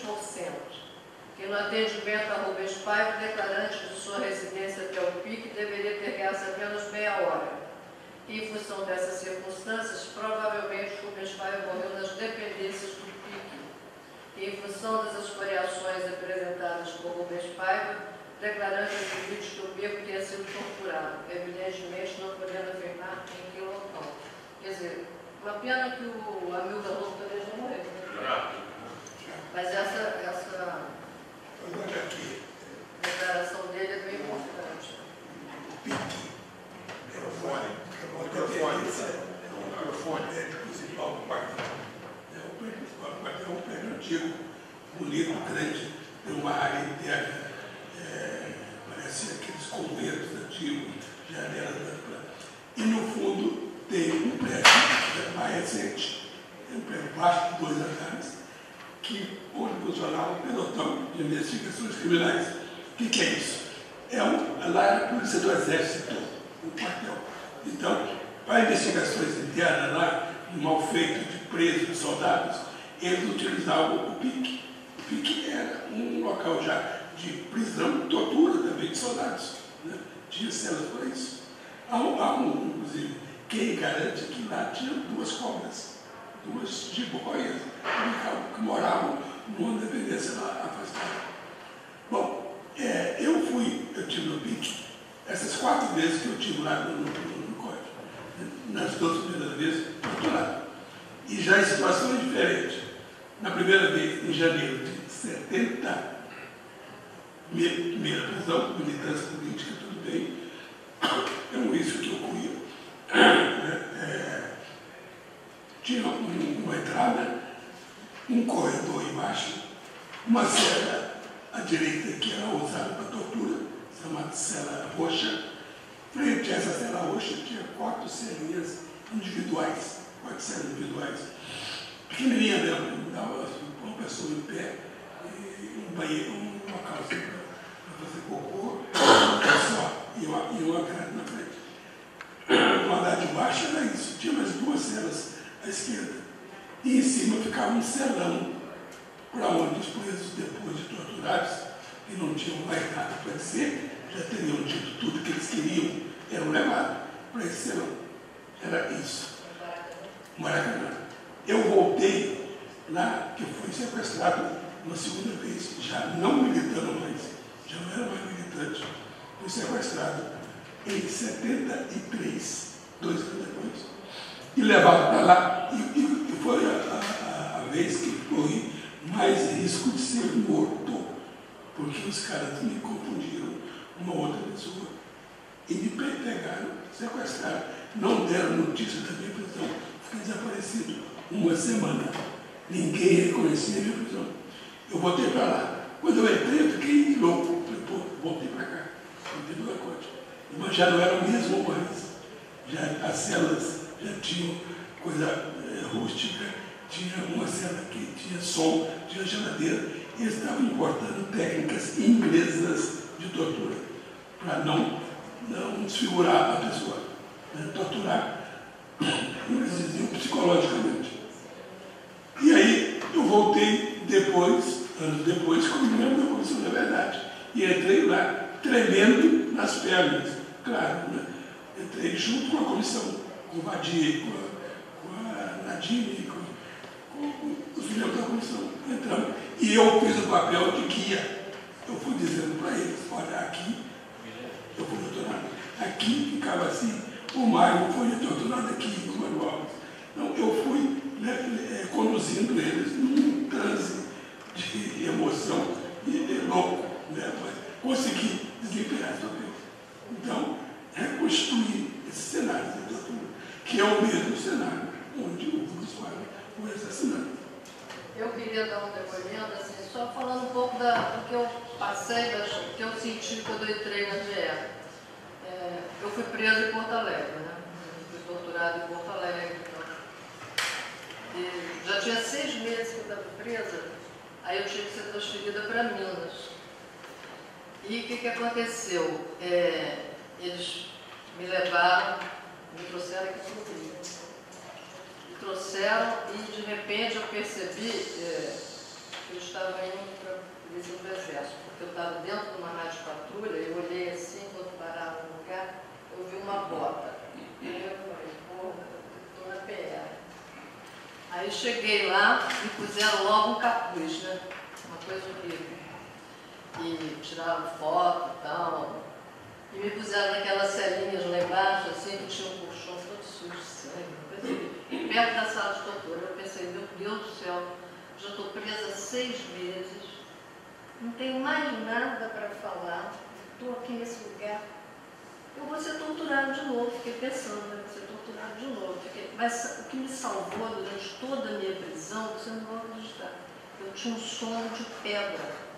que no atendimento a Rubens Paiva, o declarante de sua residência até o PIC deveria ter gasto apenas meia hora. E, em função dessas circunstâncias, provavelmente Rubens Paiva morreu nas dependências do PIC. E, em função das escoriações apresentadas por Rubens Paiva, o declarante admite que o beco tenha sido torturado, evidentemente não podendo afirmar em que local. Quer dizer, uma pena que o amigo da Lula também já morreu. Mas essa declaração dele é bem importante. O principal do quartel. O quartel é um prédio antigo, bonito, grande, tem uma área interna, parece aqueles conventos antigos, janelas amplas. E no fundo tem um prédio mais recente, um prédio baixo de 2 andares, onde funcionava um pelotão de investigações criminais. O que é isso? Lá é a polícia do exército, o quartel. Então, para investigações internas lá, de mal feito, de presos, de soldados, eles utilizavam o PIC. O PIC era um local já de prisão, tortura também de soldados, né? Tinha celas para isso. Inclusive, quem garante que lá tinha 2 cobras, 2 jiboias, que moravam numa dependência lá afastada. Bom, eu tive no PIC, essas 4 vezes que eu tive lá no código, nas 2 primeiras vezes, torturado. E já em situações diferentes. Na primeira vez, em janeiro de 70, primeira prisão, militância política, tudo bem, isso que ocorria. Tinha uma entrada, um corredor embaixo, uma cela à direita que era usada para tortura, chamada cela roxa. Frente a essa cela roxa tinha 4 celinhas individuais, 4 celas individuais. Pequenininha mesmo, dava uma pessoa em pé, um banheiro, um local assim para fazer cocô, só, e uma grade na frente. No andar de baixo era isso, tinha mais 2 celas à esquerda. E em cima ficava um celão, para onde os presos, depois de torturados, e não tinham mais nada para dizer, já teriam dito tudo que eles queriam, eram levados para esse celão. Era isso. Maracanã. Eu voltei lá, que eu fui sequestrado uma segunda vez, já não militando mais, já não era mais militante. Fui sequestrado em 73, 2 anos depois, e levado para lá, e foi a vez que corri mais risco de ser morto, porque os caras me confundiram com uma outra pessoa e me pegaram, sequestraram, não deram notícia da minha prisão, fiquei desaparecido 1 semana, ninguém reconhecia a minha prisão. Eu voltei para lá. Quando eu entrei, eu fiquei louco. Falei, pô, voltei para cá, voltei para o pacote. Mas já não era o mesmo mais. Já, as celas já tinham coisa rústica, tinha uma cela que tinha som, tinha geladeira. E eles estavam importando técnicas inglesas de tortura, para não desfigurar a pessoa, né? Torturar, eles diziam, psicologicamente. E aí eu voltei depois, anos depois, como membro da Comissão da Verdade. E entrei lá, tremendo nas pernas, claro, né? Entrei junto com a comissão, com o Vadir, com a Nadine, com os membros da comissão. Entramos. E eu fiz o papel de guia. Eu fui dizendo para eles, olha, aqui, eu fui doutorado, aqui ficava assim, o Mário foi doutorado aqui, o Mário Alves. Então, eu fui conduzindo eles num transe de emoção louco, né? Mas consegui desempenhar esse papel. Então, reconstruir esse cenário de literatura, que é o mesmo cenário onde o Luiz Fábio foi assassinado. Eu queria dar um depoimento, assim, só falando um pouco do que eu passei, do que eu senti quando eu entrei na GE. Eu fui presa em Porto Alegre, né? Fui torturada em Porto Alegre. Então. E já tinha 6 meses que eu estava presa, aí eu tinha que ser transferida para Minas. E o que aconteceu? Eles me levaram, me trouxeram aqui para o Rio. Me trouxeram e, de repente, eu percebi que eu estava indo para a polícia do Exército, porque eu estava dentro de uma rádio patrulha, eu olhei assim, quando parava no lugar, eu vi uma bota. E eu falei, porra, estou na PR. Aí cheguei lá e puseram logo um capuz, né? Uma coisa horrível. E tiraram foto e tal. E me puseram naquelas celinhas lá embaixo, assim, que tinha um colchão todo sujo de sangue. Perto da sala de tortura. Eu pensei, meu Deus do céu, já estou presa 6 meses, não tenho mais nada para falar, estou aqui nesse lugar. Eu vou ser torturado de novo, fiquei pensando, né? Vou ser torturado de novo. Mas o que me salvou durante toda a minha prisão, você não vai acreditar, eu tinha um sono de pedra.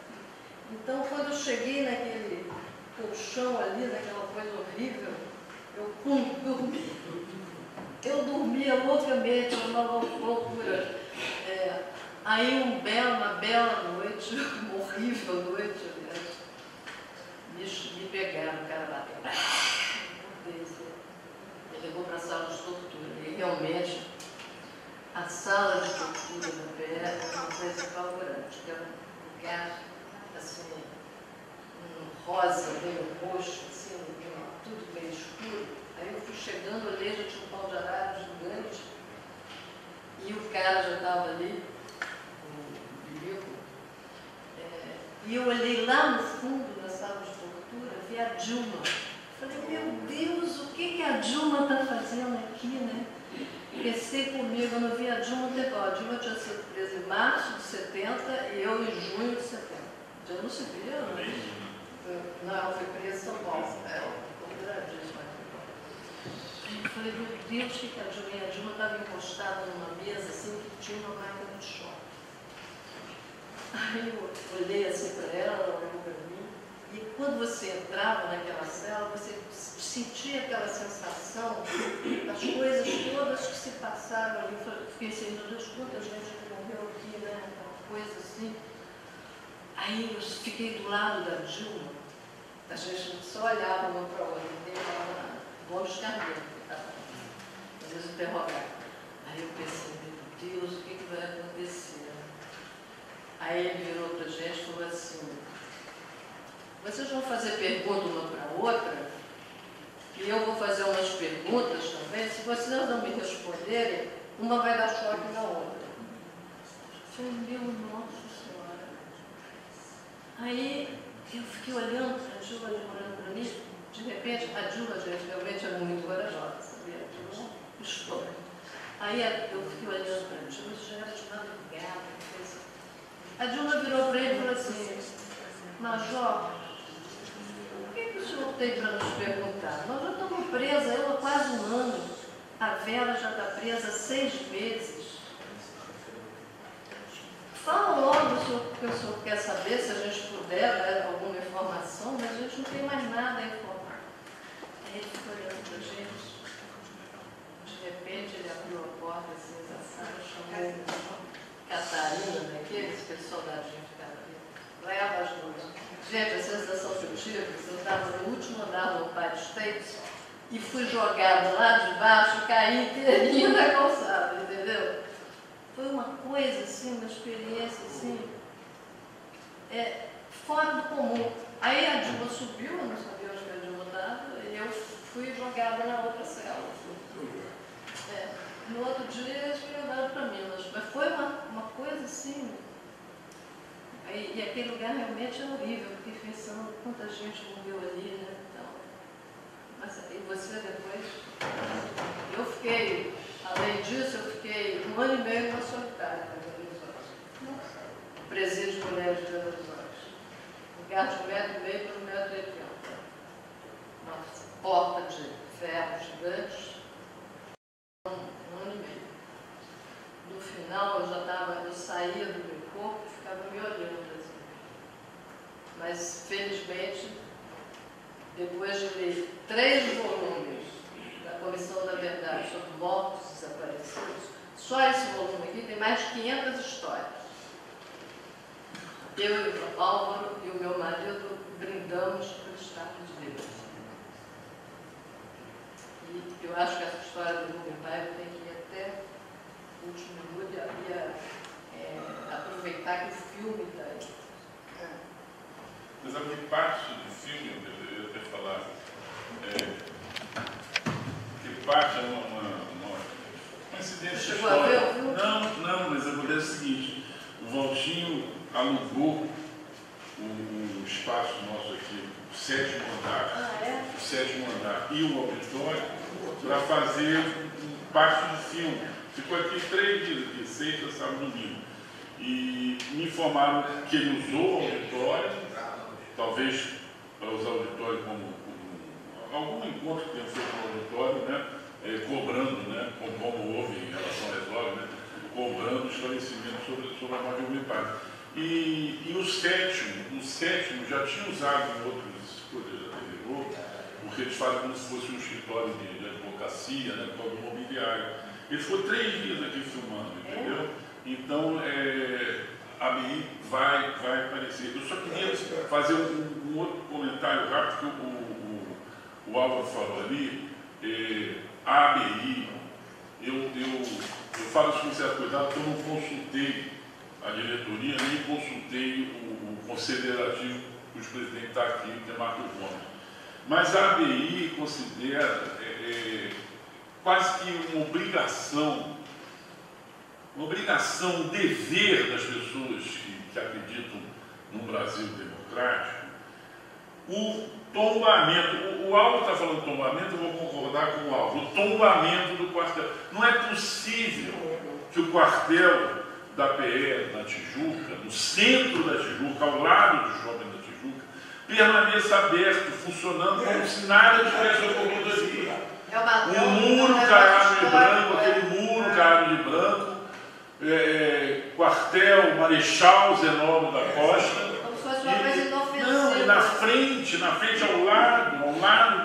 Então, quando eu cheguei naquele colchão ali, naquela coisa horrível, eu dormi. Eu dormia loucamente, uma loucura. Aí uma bela noite, uma horrível noite, aliás, me pegaram, o cara bateu. Me levou para a sala de tortura. E realmente, a sala de tortura da PR é uma coisa apavorante, que é um lugar assim, rosa, meio roxo, assim, tudo meio escuro. Aí eu fui chegando ali, já tinha um pau de arara gigante, e o cara já estava ali, o bilico, e eu olhei lá no fundo da sala de tortura, vi a Dilma. Falei, meu Deus, o que a Dilma está fazendo aqui, né? Pensei comigo, eu não vi a Dilma ter a Dilma tinha sido presa em março de 70 e eu em junho de 70. Já não se via, não, ela foi presa em São Paulo. Aí eu falei, meu Deus, o que a Dilma? E a Dilma estava encostada numa mesa assim que tinha uma máquina de choque. Aí eu olhei assim para ela, ela olhou para mim, e quando você entrava naquela cela, você sentia aquela sensação das coisas todas que se passaram ali. Eu fiquei assim, meu Deus, quanta gente que morreu aqui, né? Aquela coisa assim. Aí eu fiquei do lado da Dilma, a gente só olhava uma para a outra, e falava, vamos ficar dentro, tá? Às vezes interrogava. Aí eu pensei, meu Deus, o que vai acontecer? Aí ele virou para a gente e falou assim, vocês vão fazer pergunta uma para a outra, e eu vou fazer umas perguntas também, se vocês não me responderem, uma vai dar choque na outra. Eu falei, meu Nossa Senhora. Aí eu fiquei olhando para a Dilma, olhando para mim, de repente, a Dilma, gente, realmente era muito corajosa, sabia? A Dilma estoura. Aí eu fiquei olhando para a Dilma, já era de madrugada. A Dilma virou para ele e falou assim, Major, o que o senhor tem para nos perguntar? Nós já estamos presas, eu há quase 1 ano, a Vera já está presa há 6 meses. Fala logo o que o senhor quer saber, se a gente puder dar alguma informação, mas a gente não tem mais nada a informar. Aí ele ficou olhando para a gente, de repente ele abriu a porta assim da sala, chamou Catarina, né? Aqueles soldadinhos de Catarina, leva as duas. Gente, a sensação que eu tive, eu estava no último andar do Empire State e fui jogada lá de baixo, caí inteirinha na calçada, entendeu? Foi uma coisa assim, uma experiência assim, fora do comum. Aí a Dilma subiu, eu não sabia onde a Dilma estava, e eu fui jogada na outra cela. No outro dia eles me levaram para Minas, mas foi uma coisa assim, E aquele lugar realmente é horrível, porque pensando quanta gente morreu ali, né? Então, mas e você depois? Eu fiquei, além disso, eu fiquei 1 ano e meio na solitária, presídio de mulheres de Belo Horizonte. Lugar de 1,5 metros por 1,80 metros. Uma porta de ferro gigante. 1 ano e meio. No final, eu saía do meu corpo e ficava me olhando assim. Mas, felizmente, depois de ler 3 volumes da Comissão da Verdade sobre mortos desaparecidos, só esse volume aqui tem mais de 500 histórias. Eu e o Álvaro e o meu marido brindamos pelo Estado de Deus. E eu acho que essa história do Rubem Paiva tem que ir até o último minuto e aproveitar que o filme está aí. Mas a minha parte do filme, eu ia até falar, que parte é uma incidência Chegou a ver o filme? Não, mas acontece o seguinte, o Valtinho alugou o espaço nosso aqui, o 7º andar, o 7º andar e o auditório, para fazer parte do filme. Ficou aqui 3 dias, aqui, sexta, sábado e domingo. E me informaram que ele usou o auditório, talvez para usar o auditório como algum encontro que tenha feito no auditório, né? Cobrando, né? Como houve em relação a Resolve, né? Cobrando esclarecimento sobre a morte de Rubem Paiva. E o sétimo já tinha usado em outros escolhas da TV Globo, porque eles fazem como se fosse um escritório de advocacia, né, por causa do mobiliário. Ele ficou 3 dias aqui filmando, entendeu? Então, a ABI vai aparecer. Eu só queria fazer um outro comentário rápido, que o Álvaro falou ali. A ABI, eu falo isso com certo cuidado, porque eu não consultei a diretoria, nem consultei o Conselho Deliberativo, cujo presidente está aqui, que é Marco Gomes. Mas a ABI considera quase que uma obrigação, um dever das pessoas que acreditam no Brasil democrático, o tombamento. O Álvaro está falando tombamento, eu vou concordar com o Álvaro. O tombamento do quartel. Não é possível que o quartel da PE na Tijuca, no centro da Tijuca, ao lado do shopping da Tijuca, permaneça aberto, funcionando como se nada tivesse ocorrido ali. Um muro caiado de branco, aquele muro caiado de branco, quartel Marechal Zenóbio da Costa. Como se fosse uma coisa inofensiva. Não, e na frente, ao lado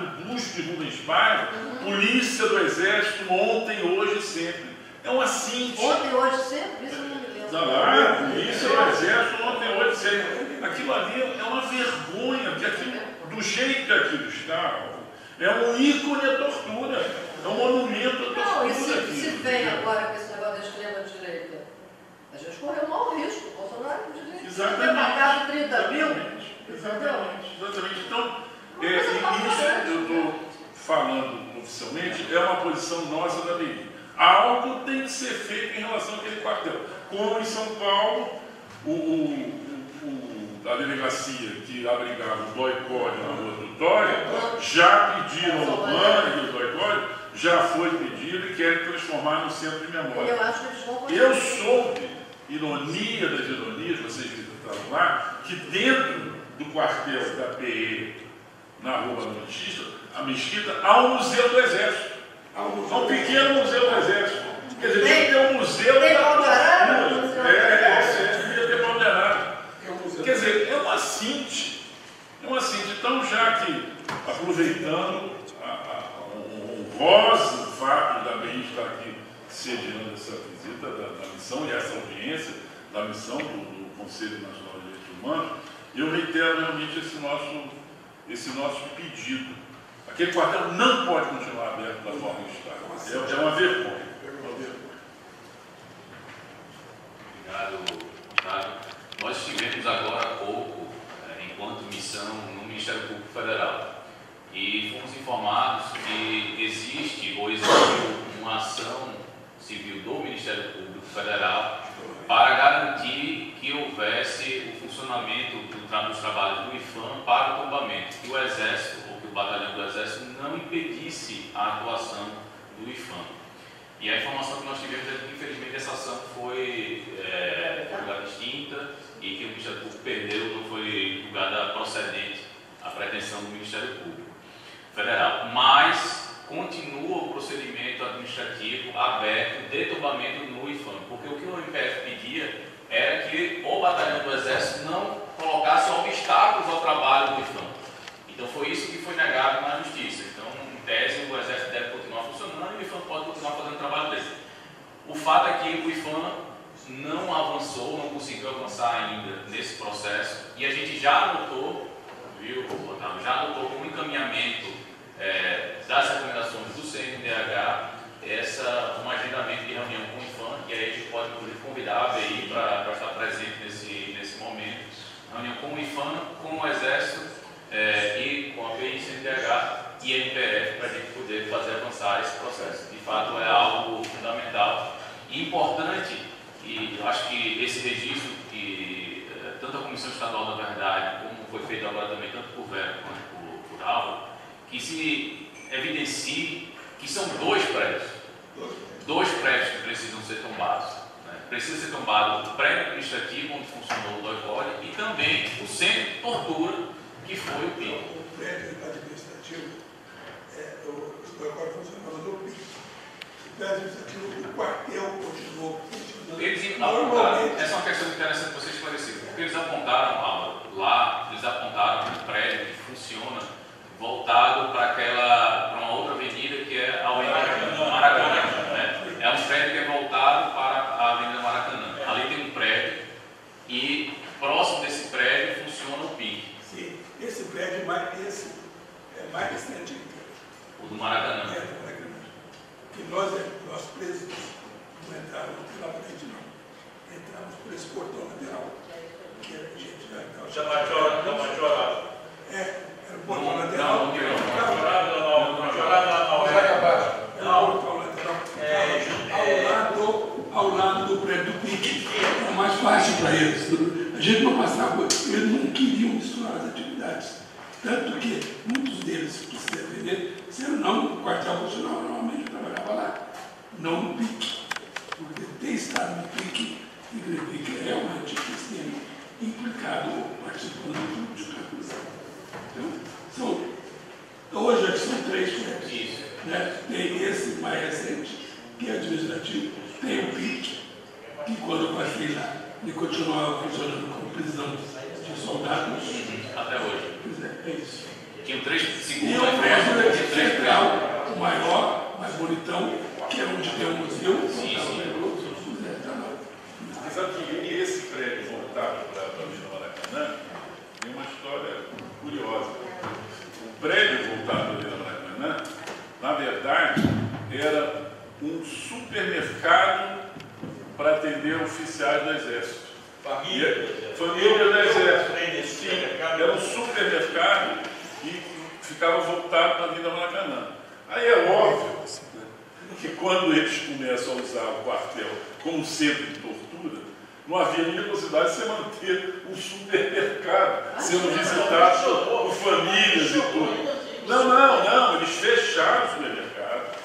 do busto de Rubens Paiva, polícia do Exército, ontem, hoje e sempre. É uma síntese. Ontem, hoje, sempre? Isso não me lembro. Polícia do Exército, ontem, hoje e sempre. Aquilo ali é uma vergonha, porque aquilo, do jeito que aquilo está, é um ícone à tortura, é um monumento à tortura. Não, e se vem agora com esse negócio da extrema-direita, a gente correu o maior risco, o Bolsonaro podia ter marcado 30 mil. Exatamente. Então, isso eu estou falando oficialmente, é uma posição nossa da ABI. Algo tem que ser feito em relação àquele quartel. Como em São Paulo, a delegacia que abrigava o boicote na Rua Tutória, já pediram ao plano do boicote, já foi pedido e querem transformar no centro de memória. Eu acho que eles vão Eu soube, ironia das ironias, vocês que estavam lá, que dentro do quartel da PE, na Rua da Mesquita, há um museu do Exército. Há um pequeno museu do Exército. Quer dizer, tem que ter um museu da tortura. Devia ter ponderado. Quer dizer, é uma síntese. Então, já que, aproveitando o honroso fato da ABI estar aqui sediando essa visita da missão e essa audiência da missão do Conselho Nacional de Direitos Humanos, eu reitero realmente esse nosso pedido. Aquele quartel não pode continuar aberto da forma que está. É uma vergonha. Obrigado, Otávio. Nós estivemos agora há pouco, enquanto missão, no Ministério Público Federal. E fomos informados que existiu uma ação civil do Ministério Público Federal para garantir que houvesse o funcionamento impedisse a atuação do IPHAN. E a informação que nós tivemos é que, infelizmente, essa ação foi julgada extinta e que o Ministério Público perdeu, não foi julgada procedente a pretensão do Ministério Público Federal. Mas continua o procedimento administrativo aberto de tombamento no IPHAN, porque o que o MPF pedia era que o batalhão do Exército não colocasse obstáculos ao trabalho do IPHAN. Então foi isso que foi negado na Justiça. Então, em tese, o Exército deve continuar funcionando e o IPHAN pode continuar fazendo o trabalho dele. O fato é que o IPHAN não avançou, não conseguiu avançar ainda nesse processo, e a gente já anotou, viu, Otávio, já anotou como encaminhamento das recomendações do CNDH um agendamento de reunião com o IPHAN, e aí a gente pode, inclusive, convidar a ABI para estar presente nesse momento. Reunião com o IPHAN, com o Exército e com a ABI, CNDH e a MPF, para a gente poder fazer avançar esse processo. De fato, é algo fundamental e importante, e eu acho que esse registro que tanto a Comissão Estadual da Verdade, como foi feito agora também, tanto por Vera quanto por Álvaro, que se evidencie que são dois prédios que precisam ser tombados. Precisa ser tombado o prédio administrativo, onde funcionou o DOI-CODE, e também o centro de tortura, que foi o PIC. O prédio administrativo, o DOI-CODE funcionava no PIC. O prédio administrativo, o quartel continuou funcionando. Eles apontaram, essa é uma questão interessante para você esclarecer, porque eles apontaram, Álvaro, lá, eles apontaram um prédio que funciona voltado para uma outra avenida que é a Avenida Maracanã. É um prédio que é voltado para a Avenida Maracanã. Ali tem um prédio e próximo desse prédio funciona o PIC. Sim, esse prédio é mais distante ainda. O do Maracanã. É, do Maracanã. Porque nós presos não entrávamos pela frente, não. Entrávamos por esse portão lateral. Que a gente já estava. Chama era o portão lateral. Ao lado do prédio do PIC, era mais fácil para eles. A gente não passava, eles não queriam misturar as atividades. Tanto que muitos deles que se defenderam disseram não, o quartel funcional normalmente eu trabalhava lá, não no PIC. Porque ter estado no PIC significa realmente que eles tenham implicado ou participando do grupo de capitalização. Então, hoje aqui são 3 prédios. Né? Tem esse mais recente, que é administrativo, tem o PIC, que quando eu passei lá, ele continuava funcionando como prisão de soldados. Até hoje. É isso. Tinha 3 E segundos o prédios. central, o maior, mais bonitão, que é onde tem o museu. Mas sabe que esse prédio voltado para a Avenida Maracanã tem uma história curiosa. O prédio voltado para a Avenida Maracanã, na verdade, era um supermercado para atender oficiais do Exército. Família do Exército. Sim, era um supermercado e ficava voltado para a Avenida Maracanã. Aí é óbvio que quando eles começam a usar o quartel como centro de tortura, não havia nenhuma possibilidade de você manter um supermercado sendo visitado por famílias e tudo. Não, eles fecharam o supermercado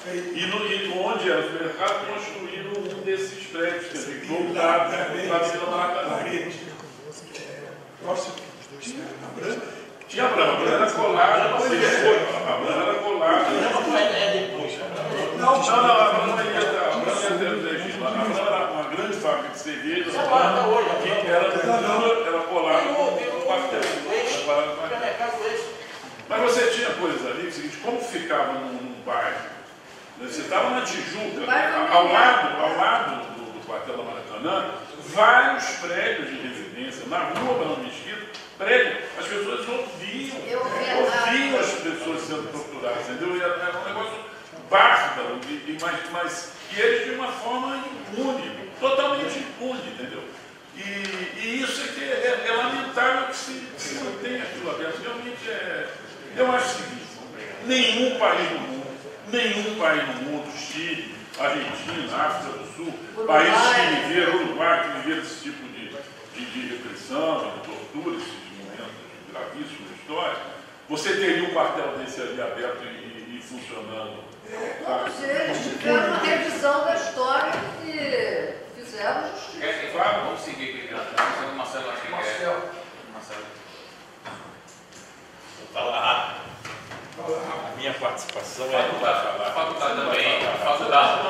e onde era o supermercado construíram um desses prédios, quer dizer, voltado para a Avenida Maracanã. Próximo, tinha a Branca. Tinha a Branca era colada, a Branca era colada. Não, a Branca ia ter o registro. A Branca era uma grande fábrica de cerveja, que era colada no quartel. Mas você tinha coisas ali, o seguinte, como ficava num bairro, né, você estava na Tijuca, ao lado do quartel da Maracanã, vários prédios de residência, na rua Barão Mesquita, prédio, as pessoas ouviam as pessoas sendo torturadas, entendeu? Era um negócio bárbaro, e eles de uma forma impune, totalmente impune, entendeu? E isso é que é lamentável que se mantenha aquilo aberto. Realmente eu acho o seguinte, nenhum país no mundo, Chile, Argentina, África do Sul, países que viveram, Uruguai, que viveram esse tipo de repressão, de tortura, esses momentos gravíssimos da história, Você teria um quartel desse ali aberto e funcionando? Todos eles tiveram uma revisão da história e fizeram justiça. Vamos seguir aqui. O Marcelo, acho que quer. Marcelo. Vou falar rápido. A minha participação é Facultar também, facultar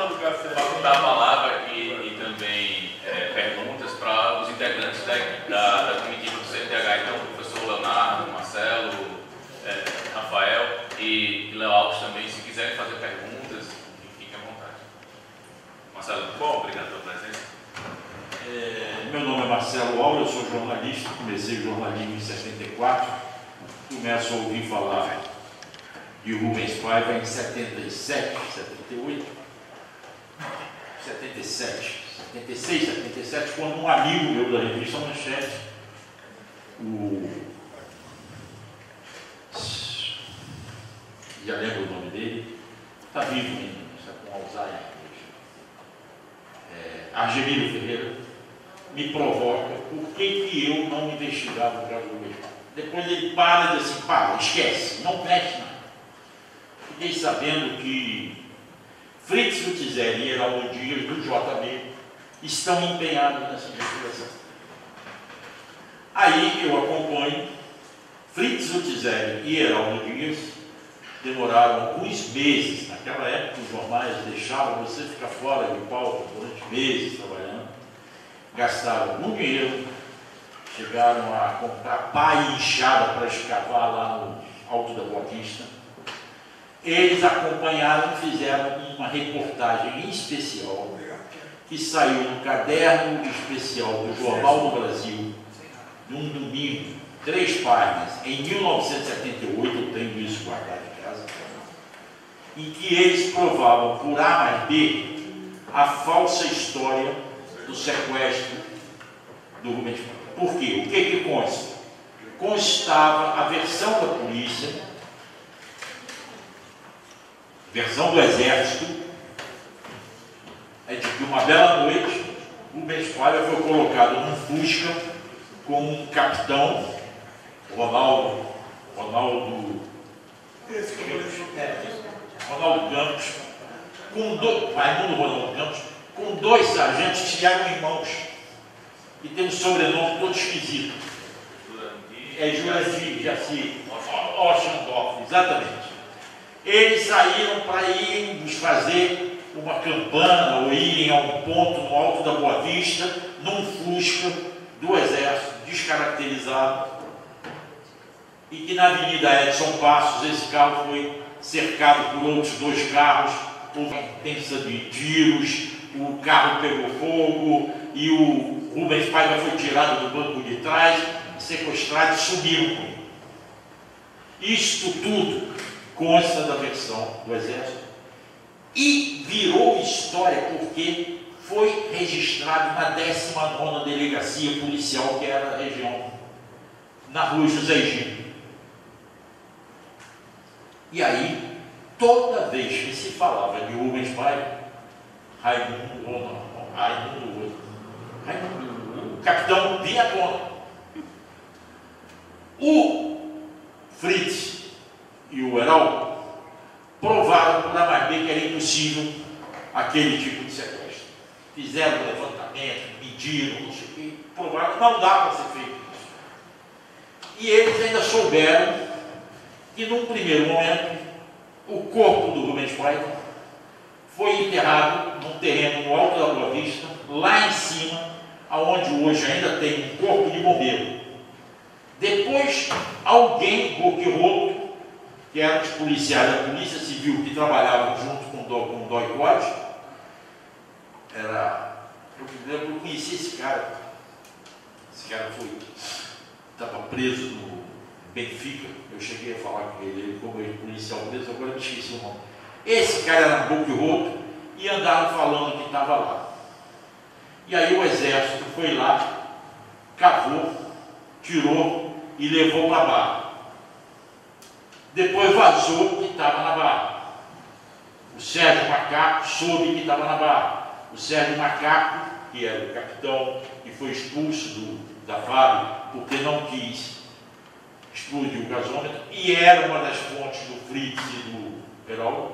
a palavra e também perguntas para os integrantes da comitiva do CNTH. Então, o professor Leonardo, Marcelo, Rafael e Léo Alves também, se quiserem fazer perguntas, fiquem à vontade. Marcelo, bom, obrigado pela presença. Meu nome é Marcelo Alves, eu sou jornalista, comecei o jornalismo em 74, começo a ouvir falar de Rubens Paiva em 77, 78, 77, 76, 77, quando um amigo meu da revista Manchete, já lembro o nome dele, está vivo ainda, está com Alzheimer, Argemiro Ferreira, me provoca por que eu não investigava o caso do Rubens Paiva. Depois ele para e diz assim, para, esquece, não mexe nada. Fiquei sabendo que Fritz Lutizeri e Heraldo Dias, do JB, estão empenhados nessa investigação. Aí eu acompanho. Fritz Lutizeri e Heraldo Dias demoraram alguns meses. Naquela época, os jornais deixavam você ficar fora de pauta durante meses trabalhando. Gastaram muito dinheiro, chegaram a comprar pá e enxada para escavar lá no Alto da Boa Vista. Eles acompanharam e fizeram uma reportagem especial que saiu no caderno especial do Jornal do Brasil, num domingo, 3 páginas, em 1978, eu tenho isso guardado em casa, em que eles provavam por A mais B a falsa história do sequestro do Rubens Paiva. Por quê? O que consta? Constava a versão da polícia, versão do Exército, é de que uma bela noite Rubens Paiva foi colocado num Fusca com um capitão, Ronaldo Campos, Raimundo Ronaldo Campos, com 2 sargentos que eram irmãos e tem um sobrenome todo esquisito. Jurandir, Jaci, Oxendorf, exatamente. Eles saíram para irmos fazer uma campana ou irem a um ponto no Alto da Boa Vista, num Fusca do Exército, descaracterizado, e que na Avenida Edson Passos esse carro foi cercado por outros 2 carros, houve uma intensa de tiros, o carro pegou fogo e o Rubens Paiva foi tirado do banco de trás, sequestrado e sumiram com ele. Isto tudo consta da versão do Exército e virou história porque foi registrado na 19ª Delegacia Policial, que era a região, na Rua José Egídio. E aí, toda vez que se falava de Rubens Paiva, o capitão vinha à tona. O Fritz e o Heraldo provaram por A mais B que era impossível aquele tipo de sequestro. Fizeram o levantamento, mediram, não sei o que, provaram que não dá para ser feito isso. E eles ainda souberam que, num primeiro momento, o corpo do Rubens Paiva foi enterrado num terreno no Alto da Boa Vista, lá em cima, aonde hoje ainda tem um corpo de bombeiro. Depois, alguém, boquiroto, que eram os policiais da Polícia Civil que trabalhavam junto com o Doicode, eu conheci esse cara. Esse cara estava preso no Benfica. Eu cheguei a falar com ele como policial preso, agora me esqueci o nome. Esse cara era boquiroto e andaram falando que estava lá. E aí o Exército foi lá, cavou, tirou e levou para a Barra. Depois vazou que estava na Barra. O Sérgio Macaco soube que estava na Barra. O Sérgio Macaco, que era o capitão, que foi expulso da FAB porque não quis explodiu o gasômetro, e era uma das fontes do Fritz e do Heraldo,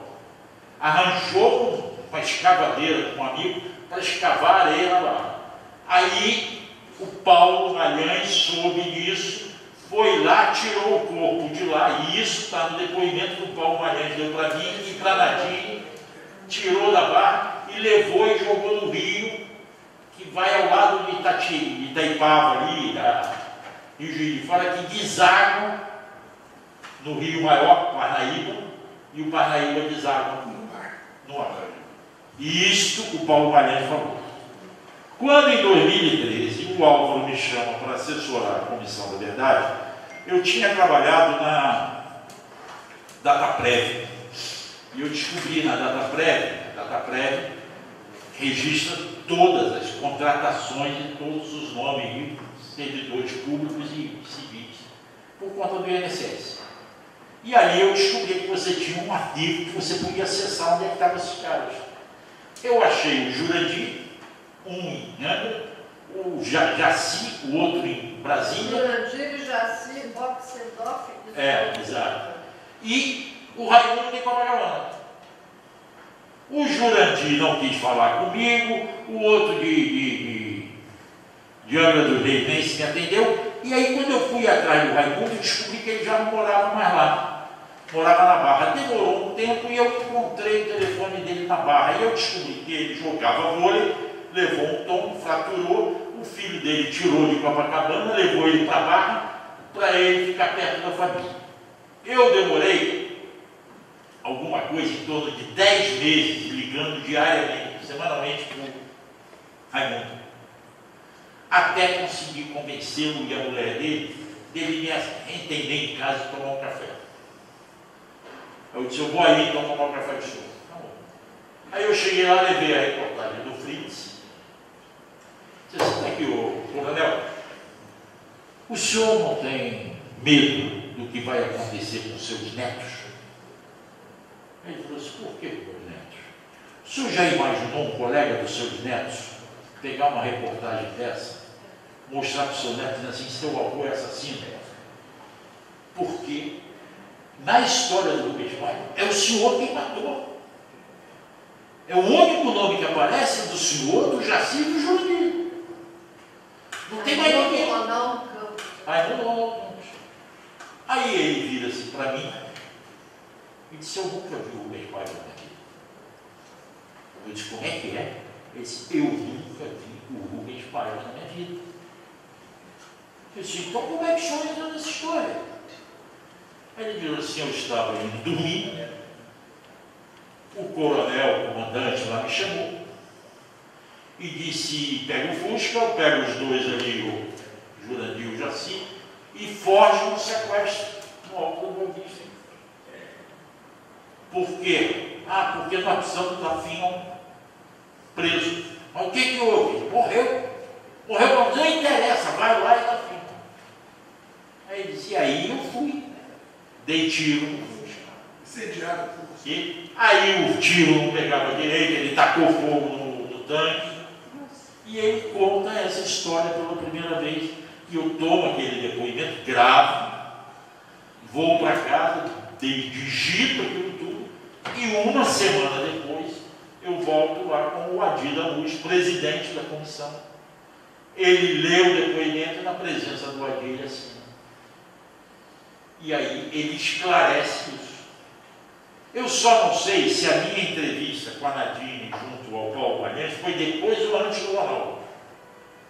arranjou uma escavadeira com um amigo para escavar areia na barra. Aí o Paulo Malhães soube disso, foi lá, tirou o corpo de lá, e isso está no depoimento que o Paulo Malhães deu para mim e para Nadine, tirou da barra e levou e jogou no rio, que vai ao lado de Itaipava ali, Rio Juiz de Fora, que deságua no rio maior, Parnaíba, e o Parnaíba deságua no mar. E isto o Paulo Malhães falou. Quando em 2013 o Álvaro me chama para assessorar a Comissão da Verdade, eu tinha trabalhado na Dataprev. E eu descobri na Dataprev registra todas as contratações de todos os nomes de servidores públicos e civis, por conta do INSS. E aí eu descobri que você tinha um arquivo que você podia acessar onde é que estavam esses caras. Eu achei o Jurandir, um em Angra, o Jaci, o outro em Brasília. Jurandir e Jaci, Boxendoff. Exato. E o Raimundo de Copacabana. O Jurandir não quis falar comigo, o outro de Angra dos Reis nem se me atendeu. E aí, quando eu fui atrás do Raimundo, eu descobri que ele já não morava mais lá. Morava na Barra. Demorou um tempo e eu encontrei o telefone dele na Barra. E eu descobri que ele jogava vôlei, levou um tombo, fraturou, o filho dele tirou de Copacabana, levou ele para a Barra, para ele ficar perto da família. Eu demorei alguma coisa em torno de 10 meses ligando diariamente, semanalmente para o Raimundo, até conseguir convencê-lo e a mulher dele me entender em casa e tomar um café. Eu disse, eu vou aí tomar um café de chuva. Tá bom. Aí eu cheguei lá, levei a reportagem do Fritz. Você está aqui, coronel, o senhor não tem medo do que vai acontecer com seus netos? Ele falou assim, por que com os netos? O senhor já imaginou um colega dos seus netos pegar uma reportagem dessa, mostrar para o seu neto dizendo assim, seu avô é assassino? Porque na história do Rubens Paiva é o senhor quem matou. É o único nome que aparece do senhor, do Jaci e do Jurandir. Não tem mais ninguém. Aí ele vira-se para mim e disse, eu nunca vi o Rubens Paiva na vida. Eu disse, como é que é? Ele disse, eu nunca vi o Rubens Paiva na minha vida. Eu disse, então como é que o senhor entrou nessa história? Aí ele virou assim, eu estava indo dormir, o coronel, o comandante lá me chamou e disse, pega o Fusca, pega os dois ali, o Jurandir e o Jaci, e foge no sequestro no Alto da Boa Vista. Por quê? Porque nós precisamos da Finham preso. Mas o que houve? Morreu. Morreu, não interessa, vai lá e dá Finham. Aí ele disse, e aí eu fui. Dei tiro no Fusca. Incendiaram. E aí o tiro não pegava direito, ele tacou fogo no tanque. E ele conta essa história pela primeira vez. E eu tomo aquele depoimento, gravo, vou para casa, digito aquilo tudo, e uma semana depois eu volto lá com o Adila Luz, presidente da comissão. Ele lê o depoimento na presença do Adila assim. E aí ele esclarece isso. Eu só não sei se a minha entrevista com a Nadine junto ao Paulo Malhães foi depois ou antes do Ronaldo.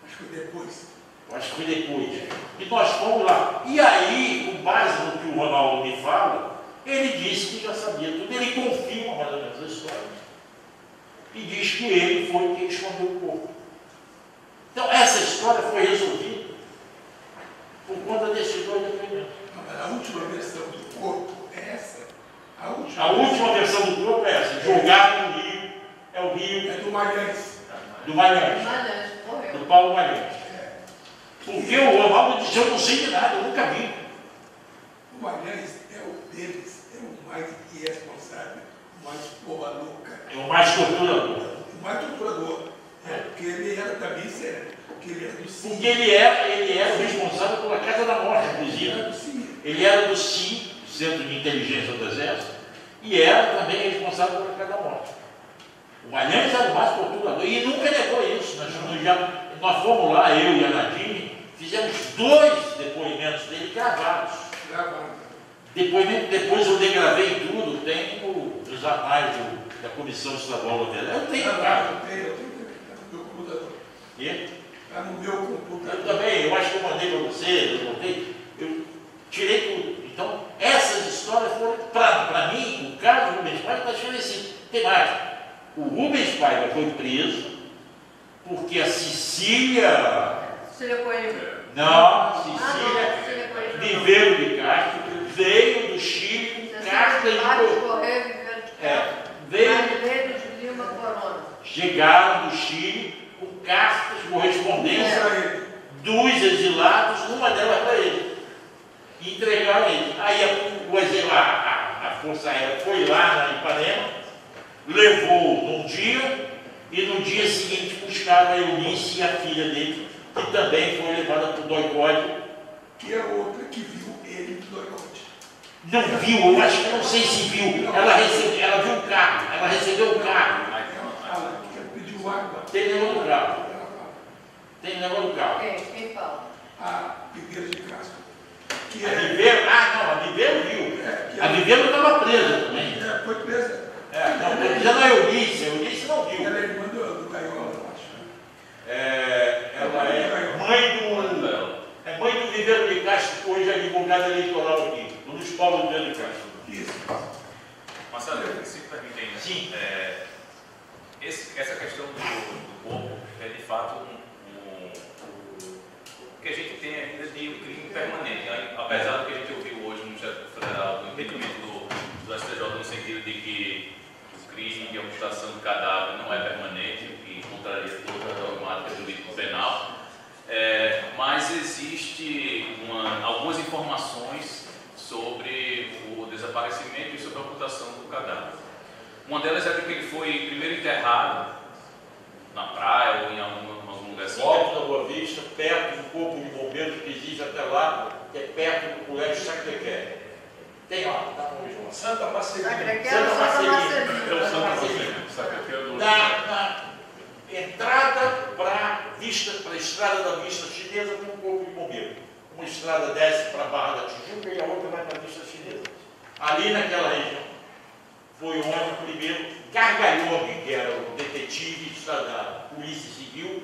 Acho que foi depois. Acho que foi depois. E nós fomos lá. E aí, com base no que o Ronaldo me fala, ele disse que já sabia tudo. Ele confirma mais ou menos a história. E diz que ele foi quem escondeu o corpo. Então, essa história foi resolvida por conta desses dois depoimentos. A última versão do corpo é essa. A última versão do corpo é essa. Jogado no rio. É o rio. É do Malhães. Do Malhães. Do Paulo Malhães. Porque o Ronaldo disse, eu não sei de nada, eu nunca vi. O Malhães é o deles, é o mais irresponsável, o mais porra louca. É o mais torturador. O mais torturador. Porque ele era também sério. Porque ele era do CIE. Porque ele era o responsável pela Casa da Morte, inclusive. Ele era do CIE, Centro de Inteligência do Exército, e era também responsável por cada morte. O Magalhães era o mais torturador, e nunca negou isso. Nós fomos lá, eu e a Nadine, fizemos 2 depoimentos dele gravados. Depois eu degravei tudo, tem os anais da Comissão Estadual da Verdade. Eu tenho, cara. Eu tenho no meu computador. E? Está no meu computador. Eu também, eu acho que eu mandei para você, eu tirei tudo. Então, essas histórias foram, para mim, o caso do Rubens Paiva está esclarecido. Tem mais. O Rubens Paiva foi preso porque a Cecília. Cecília Coelho. Não, Cecília Viveiro de Castro veio do Chile com cartas de Correio Viveiro de Castro. Veio de Lima Corona. Chegaram do Chile com cartas de correspondência dos exilados, uma delas para ele. E entregaram ele. Aí a Força Aérea foi lá na Ipanema, levou num dia, e no dia seguinte buscaram a Eunice e a filha dele, que também foi levada para o doicode. Que é outra que viu ele no doicode. Não viu, eu acho que não sei se viu. Ela viu o carro, ela recebeu o carro. Ela fala que ela pediu água. Tem negócio do carro. Tem negócio do carro. Quem fala? A Viveiro de Castro. Que A Viveiro, a Viveiro viu. A Viveiro estava presa também. Foi presa. Não, estou dizendo a Eunice não viu. Ela é irmã do Gaiola, eu acho. Ela é mãe do Viveiro de Castro, que hoje é advogado eleitoral aqui, do Luiz Paulo Viveiro de Castro. Isso. Marcelo, se permite ainda. Sim. Essa questão do corpo é de fato o que a gente tem ainda de um crime permanente. Apesar do que a gente ouviu hoje no Ministério Federal, do entendimento do STJ, no sentido de que o crime de amputação do cadáver não é permanente, o que contraria toda a dogmática jurídico penal. Mas existe algumas informações sobre o desaparecimento e sobre a amputação do cadáver. Uma delas é de que ele foi primeiro enterrado na praia ou em algum lugar assim. Alto da Boa Vista, perto do corpo de bombeiros que existe até lá, que é perto do colégio Sacré-Cœur. Tem lá, tá bom, João. Santa Marcelina. Santa Marcelina. É o Santa Marcelina, Sacré-Cœur do Na entrada para a estrada da Vista Chinesa tem um corpo de bombeiro. Uma estrada desce para a Barra da Tijuca e a outra vai para a Vista Chinesa. Ali naquela região foi onde o primeiro Gargalhone, que era o detetive da Polícia Civil,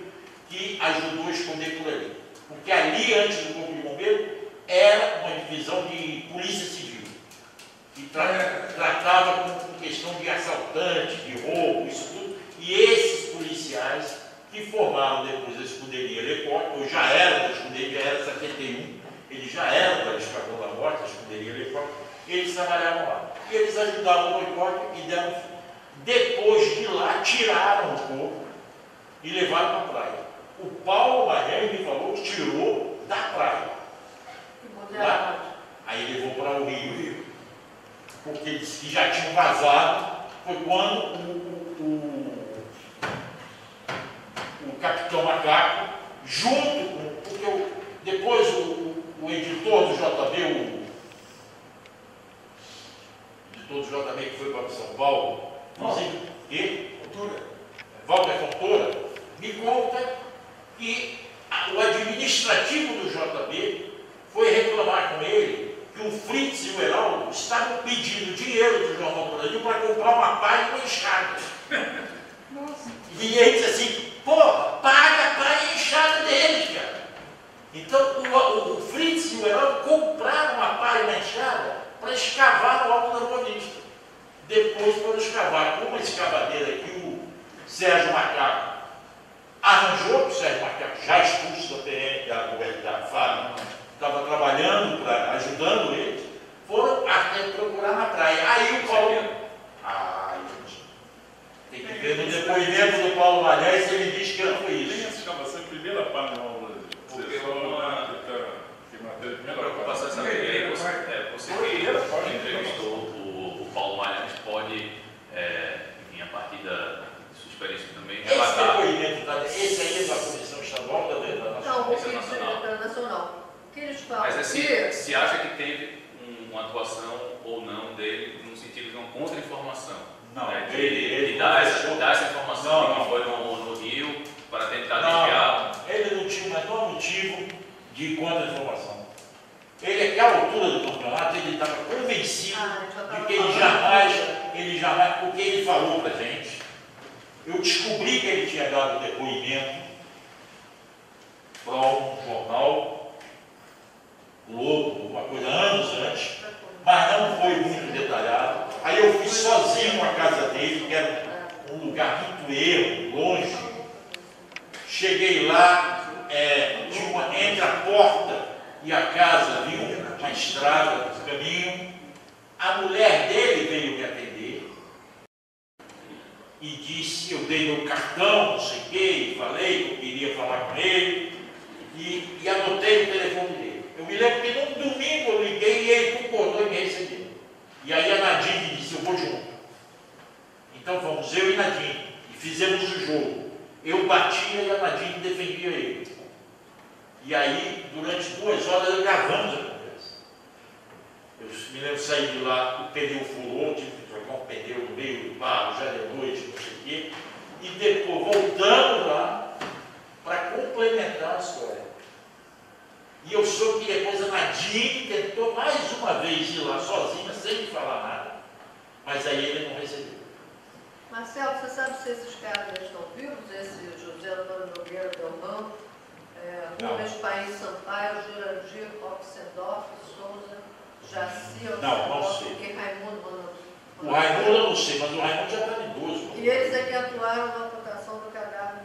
que ajudou a esconder por ali. Porque ali, antes do corpo de bombeiro, era uma divisão de Polícia Civil, que tratava com questão de assaltante, de roubo, isso tudo. E esses policiais que formaram depois a escuderia Lecoque, ou já era da escuderia, já era 71, ele já era da Esquadrão da Morte, a escuderia Lecoque, eles trabalhavam lá. E eles ajudavam o Lecoque e deram. Depois de lá, tiraram o corpo e levaram para a praia. O Paulo Magalhães me falou que tirou da praia. Lá, aí levou para o Rio, porque ele disse que já tinha vazado. Foi quando o Capitão Macaco, junto com. Porque depois o editor do JB, que foi para São Paulo, Walter Fontoura, me conta que o administrativo do JB foi reclamar com ele que o Fritz e o Heraldo estavam pedindo dinheiro do Jornal do Brasil para comprar uma pá e uma enxada. E ele disse assim, paga a pá e a enxada deles, cara. Então o Fritz e o Heraldo compraram uma pá e uma enxada para escavar no Alto da Boa Vista. Depois foram escavar com uma escavadeira que o Sérgio Macaco arranjou, que o Sérgio Macaco já expulso da PM, da FAB, estava trabalhando, ajudando eles, foram até procurar na praia. Aí o Paulo. Tem que ver no depoimento do Paulo Magalhães se ele diz que não foi isso. Tem essa escavação em primeira página do Brasil. Porque minha preocupação é saber, você que entrevistou o Paulo Magalhães pode, enfim, a partir da sua experiência também, relatar. Esse depoimento, esse aí é da Comissão Estadual da Não, Comissão Nacional. Nacional. que eles falam? Mas se acha que teve uma atuação ou não dele no sentido de uma contra-informação. Não, né? ele dar essa informação não, de que foi no Rio para tentar desviar. Ele não tinha o menor motivo de contra-informação. Ele, àquela altura do campeonato, ele estava convencido de que ele jamais, porque ele falou para a gente, eu descobri que ele tinha dado depoimento para um jornal, Globo, uma coisa anos antes, mas não foi muito detalhado. Aí eu fui sozinho à casa dele, que era um lugar muito ermo, longe. Cheguei lá, entre a porta e a casa havia uma estrada, um caminho. A mulher dele veio me atender e disse, eu dei meu cartão, não sei o quê, e falei que eu queria falar com ele e anotei o telefone dele. Eu me lembro que num domingo eu liguei e ele concordou em me receber. E aí a Nadine disse, eu vou junto. Então fomos eu e Nadine e fizemos o jogo. Eu batia e a Nadine defendia ele. E aí, durante 2 horas, gravamos a conversa. Eu me lembro de sair de lá, o pneu furou, tive que trocar um pneu no meio do barro, já de noite, não sei o quê. E depois voltamos lá para complementar a história. E eu soube que depois a Nadine tentou mais uma vez ir lá sozinha, sem me falar nada. Mas aí ele não recebeu. Marcelo, você sabe se esses caras estão vivos? Esse José Antônio Nogueira Delmão, Rubens País Sampaio, Jurandir Oxendorf, Souza, Jaci, não sei. Porque Raimundo O Raimundo eu não sei, mas o Raimundo já está idoso. E eles é que atuaram na amputação do cadáver.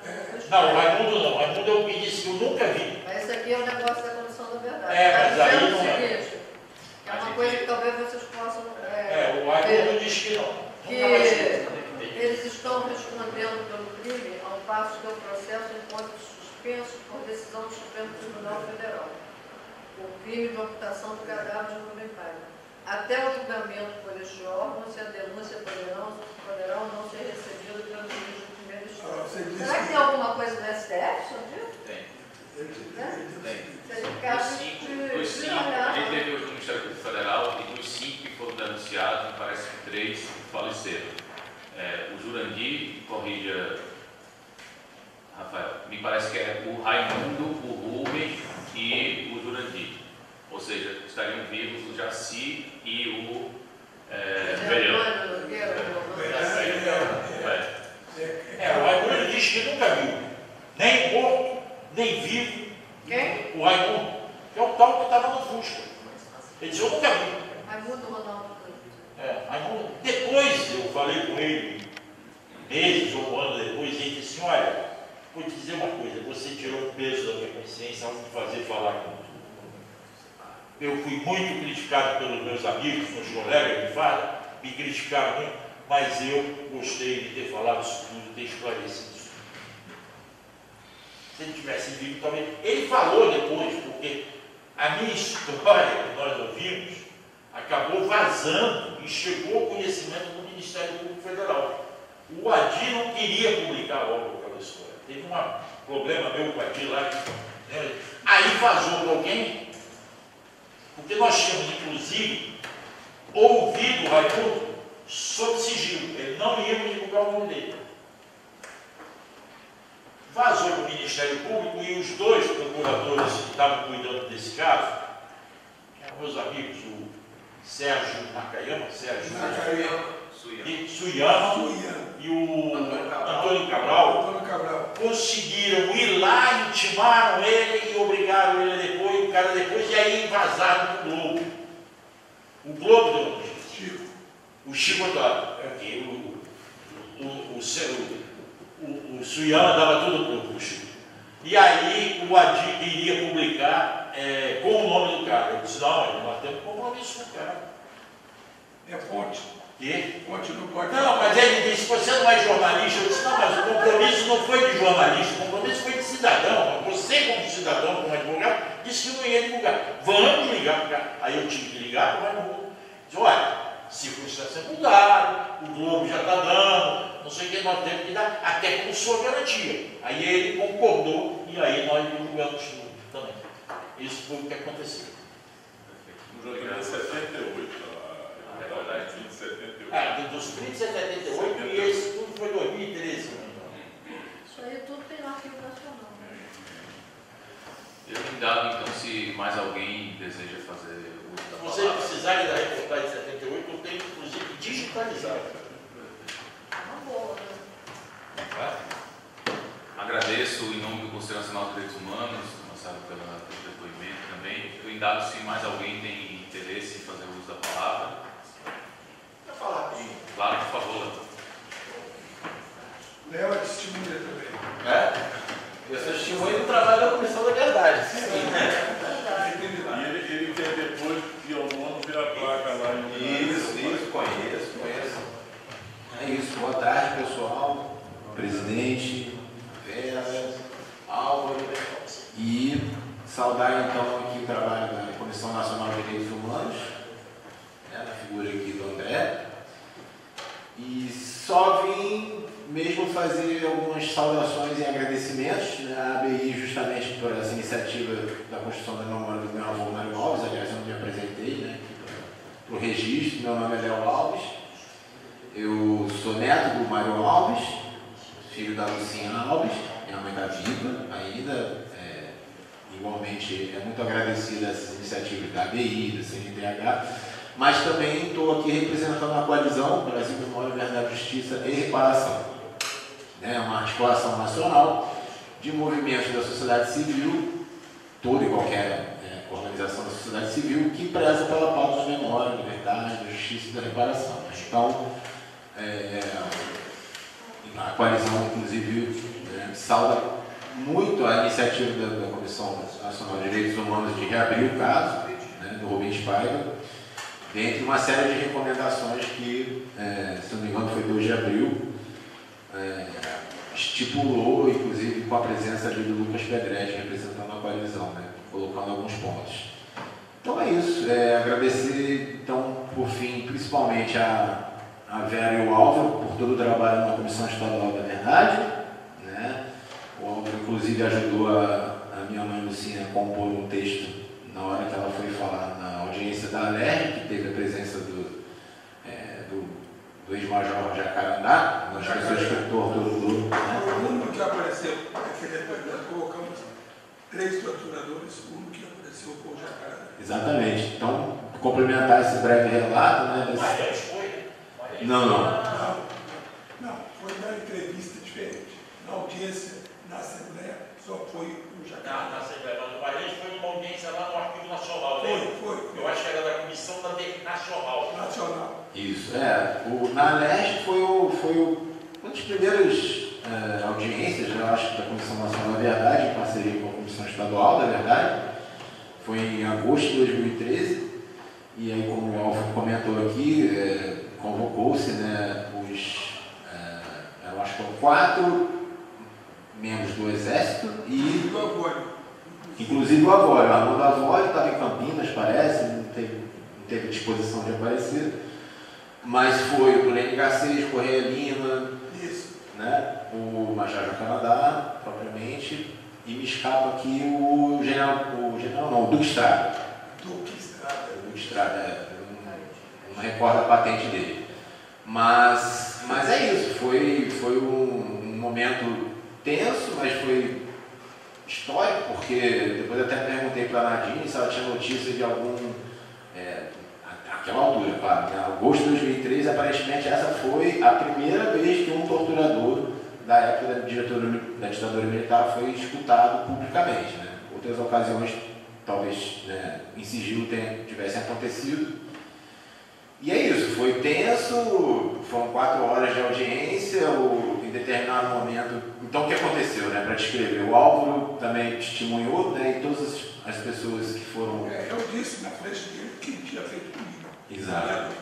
Não, o Raimundo não. O Raimundo é o que disse que eu nunca vi. Mas esse aqui é o negócio da Comissão da Verdade. Mas aí não o seguinte, que é uma coisa que talvez vocês possam o Raimundo disse que não. Que eles estão respondendo pelo crime ao passo que o processo encontra suspenso por decisão do Supremo Tribunal Federal. O crime de amputação do cadáver de Rubem Paiva. Até o julgamento por este órgão, se a denúncia poderá ou não ser recebida pelo juiz de primeira instância. Será que tem alguma coisa no STF sobre isso? Tem. Tem. Dos 5, a gente teve hoje no Ministério Público Federal e dos 5 que foram denunciados, parece que 3 faleceram. O Jurandir, corrija, Rafael, me parece que é o Raimundo, o Rubens e o Jurandir. Ou seja, estariam vivos o Jaci e o velho. O Raimundo diz que nunca viu, nem morto, nem vivo. Quem? O Raimundo, que é o tal que estava no Fusca. Ele disse, eu nunca vi. Raimundo Ronaldo. Raimundo, depois eu falei com ele, meses ou um ano depois, e ele disse, olha, vou te dizer uma coisa, você tirou o peso da minha consciência ao me fazer falar com tu. Eu fui muito criticado pelos meus amigos, meus colegas de farda, me criticaram muito, mas eu gostei de ter falado isso tudo, ter esclarecido isso tudo. Se ele tivesse vivo também. Ele falou depois, porque a minha história que nós ouvimos acabou vazando e chegou ao conhecimento do Ministério Público Federal. O Adi não queria publicar logo aquela história. Teve um problema meu com o Adi lá. Aí vazou para alguém, porque nós tínhamos, inclusive, ouvido o Raimundo sob sigilo. Ele não ia divulgar o nome dele. Vazou para o Ministério Público e os 2 procuradores que estavam cuidando desse caso, que eram meus amigos, o Sérgio Nakayama, Suyama e o Antônio Cabral, conseguiram ir lá, intimaram ele e obrigaram ele depois, o cara depois, e aí vazaram para o Globo. O Globo deu notícia. O Chico Otávio. O Suyama dava tudo pronto pro Chico. E aí o Adi queria publicar com o nome do cara. Eu disse, não, nós temos compromisso com o cara. É fonte. E? Fonte não pode. Não, mas ele disse, você não é jornalista. Eu disse, não, mas o compromisso não foi de jornalista, o compromisso foi de cidadão. Você, como cidadão, como advogado, disse que não ia divulgar. Vamos ligar para o cara. Aí eu tive que ligar para o Raimundo. Disse, olha, circunstâncias mudaram, o Globo já está dando, não sei o que, nós temos que dar, até como sua garantia. Aí ele concordou e aí nós divulgamos tudo também. Isso foi o que aconteceu. No JB 78, a verdade, de 78. Dos 30 de 78 e esse tudo foi 2013. Isso aí tudo tem na arquivo nacional. Eu indado, então, se mais alguém deseja fazer uso da palavra. Se vocês precisarem da reportagem de 78, eu tenho inclusive digitalizado. Uma boa, né? Agradeço em nome do Conselho Nacional de Direitos Humanos, Marcelo, pelo depoimento também. Eu indado se mais alguém tem interesse em fazer uso da palavra. Vou falar rapidinho. Claro, por favor. Léo é testemunha também. Eu sou testemunha do trabalho da Comissão da Verdade. E ele quer depois que o nono vira a placa lá em Isso, conheço. É isso, boa tarde, pessoal, presidente, Vera, Álvaro, e saudar então aqui o trabalho da Comissão Nacional de Direitos Humanos, na figura aqui do André, e só vim mesmo fazer algumas saudações e agradecimentos à ABI justamente por essa iniciativa da construção da memória do meu avô Mário Alves. Aliás, eu não me apresentei para o registro. Meu nome é Léo Alves, eu sou neto do Mário Alves, filho da Lucinha Alves, minha mãe está viva ainda, igualmente é muito agradecida a essas iniciativas da ABI, da CNDH, mas também estou aqui representando a coalizão Brasil Memória, Verdade, Justiça e Reparação. É uma articulação nacional de movimentos da sociedade civil, toda e qualquer organização da sociedade civil que preza pela pauta da memória, da verdade, da justiça e da reparação. Então, a coalizão, inclusive, sauda muito a iniciativa da Comissão Nacional de Direitos Humanos de reabrir o caso do Rubens Paiva, dentre uma série de recomendações que, se não me engano, foi 2 de abril, estipulou, inclusive com a presença ali do Lucas Pedretti, representando a coalizão, colocando alguns pontos. Então é isso, agradecer, então, por fim, principalmente a Vera e o Álvaro por todo o trabalho na Comissão Estadual da Verdade. O Álvaro, inclusive, ajudou a minha mãe Lucinha a compor um texto na hora que ela foi falar na audiência da ALERJ, que teve a presença do ex-major Jacarandá, uma das pessoas que torturou. O único que apareceu naquele depoimento, colocamos 3 torturadores, o único que apareceu foi o Jacarandá. Exatamente. Então, complementar esse breve relato, Não, foi na entrevista diferente. Na audiência, na Assembleia, só foi o Jacarandá. Na Assembleia, mas o Marinho foi numa audiência lá no Arquivo Nacional. Foi. Eu acho que era da Comissão da Nacional. Isso, na ALERJ foi uma das primeiras audiências, eu acho, da Comissão Nacional da Verdade, em parceria com a Comissão Estadual da Verdade. Foi em agosto de 2013, e aí, como o Álvaro comentou aqui, convocou-se eu acho que foram 4 membros do Exército e inclusive o Avório. O Armando Avório estava em Campinas, parece, não teve disposição de aparecer, mas foi o Lênin Garcês, Correia Lima, o Major Jacarandá, propriamente, e me escapa aqui o Duque Estrada. Duque Estrada, não recordo a patente dele. Mas é isso, foi um momento tenso, mas foi histórico, porque depois até perguntei para a Nadine se ela tinha notícia de algum, naquela altura, claro, em agosto de 2013, aparentemente essa foi a primeira vez que um torturador da época da ditadura militar foi escutado publicamente. Outras ocasiões, talvez em sigilo tivessem acontecido. E é isso, foi tenso, foram 4 horas de audiência, em determinado momento. Então o que aconteceu, para descrever? O Álvaro também testemunhou, e todas as pessoas que foram... Eu disse na frente dele que ele tinha feito comigo. Exato,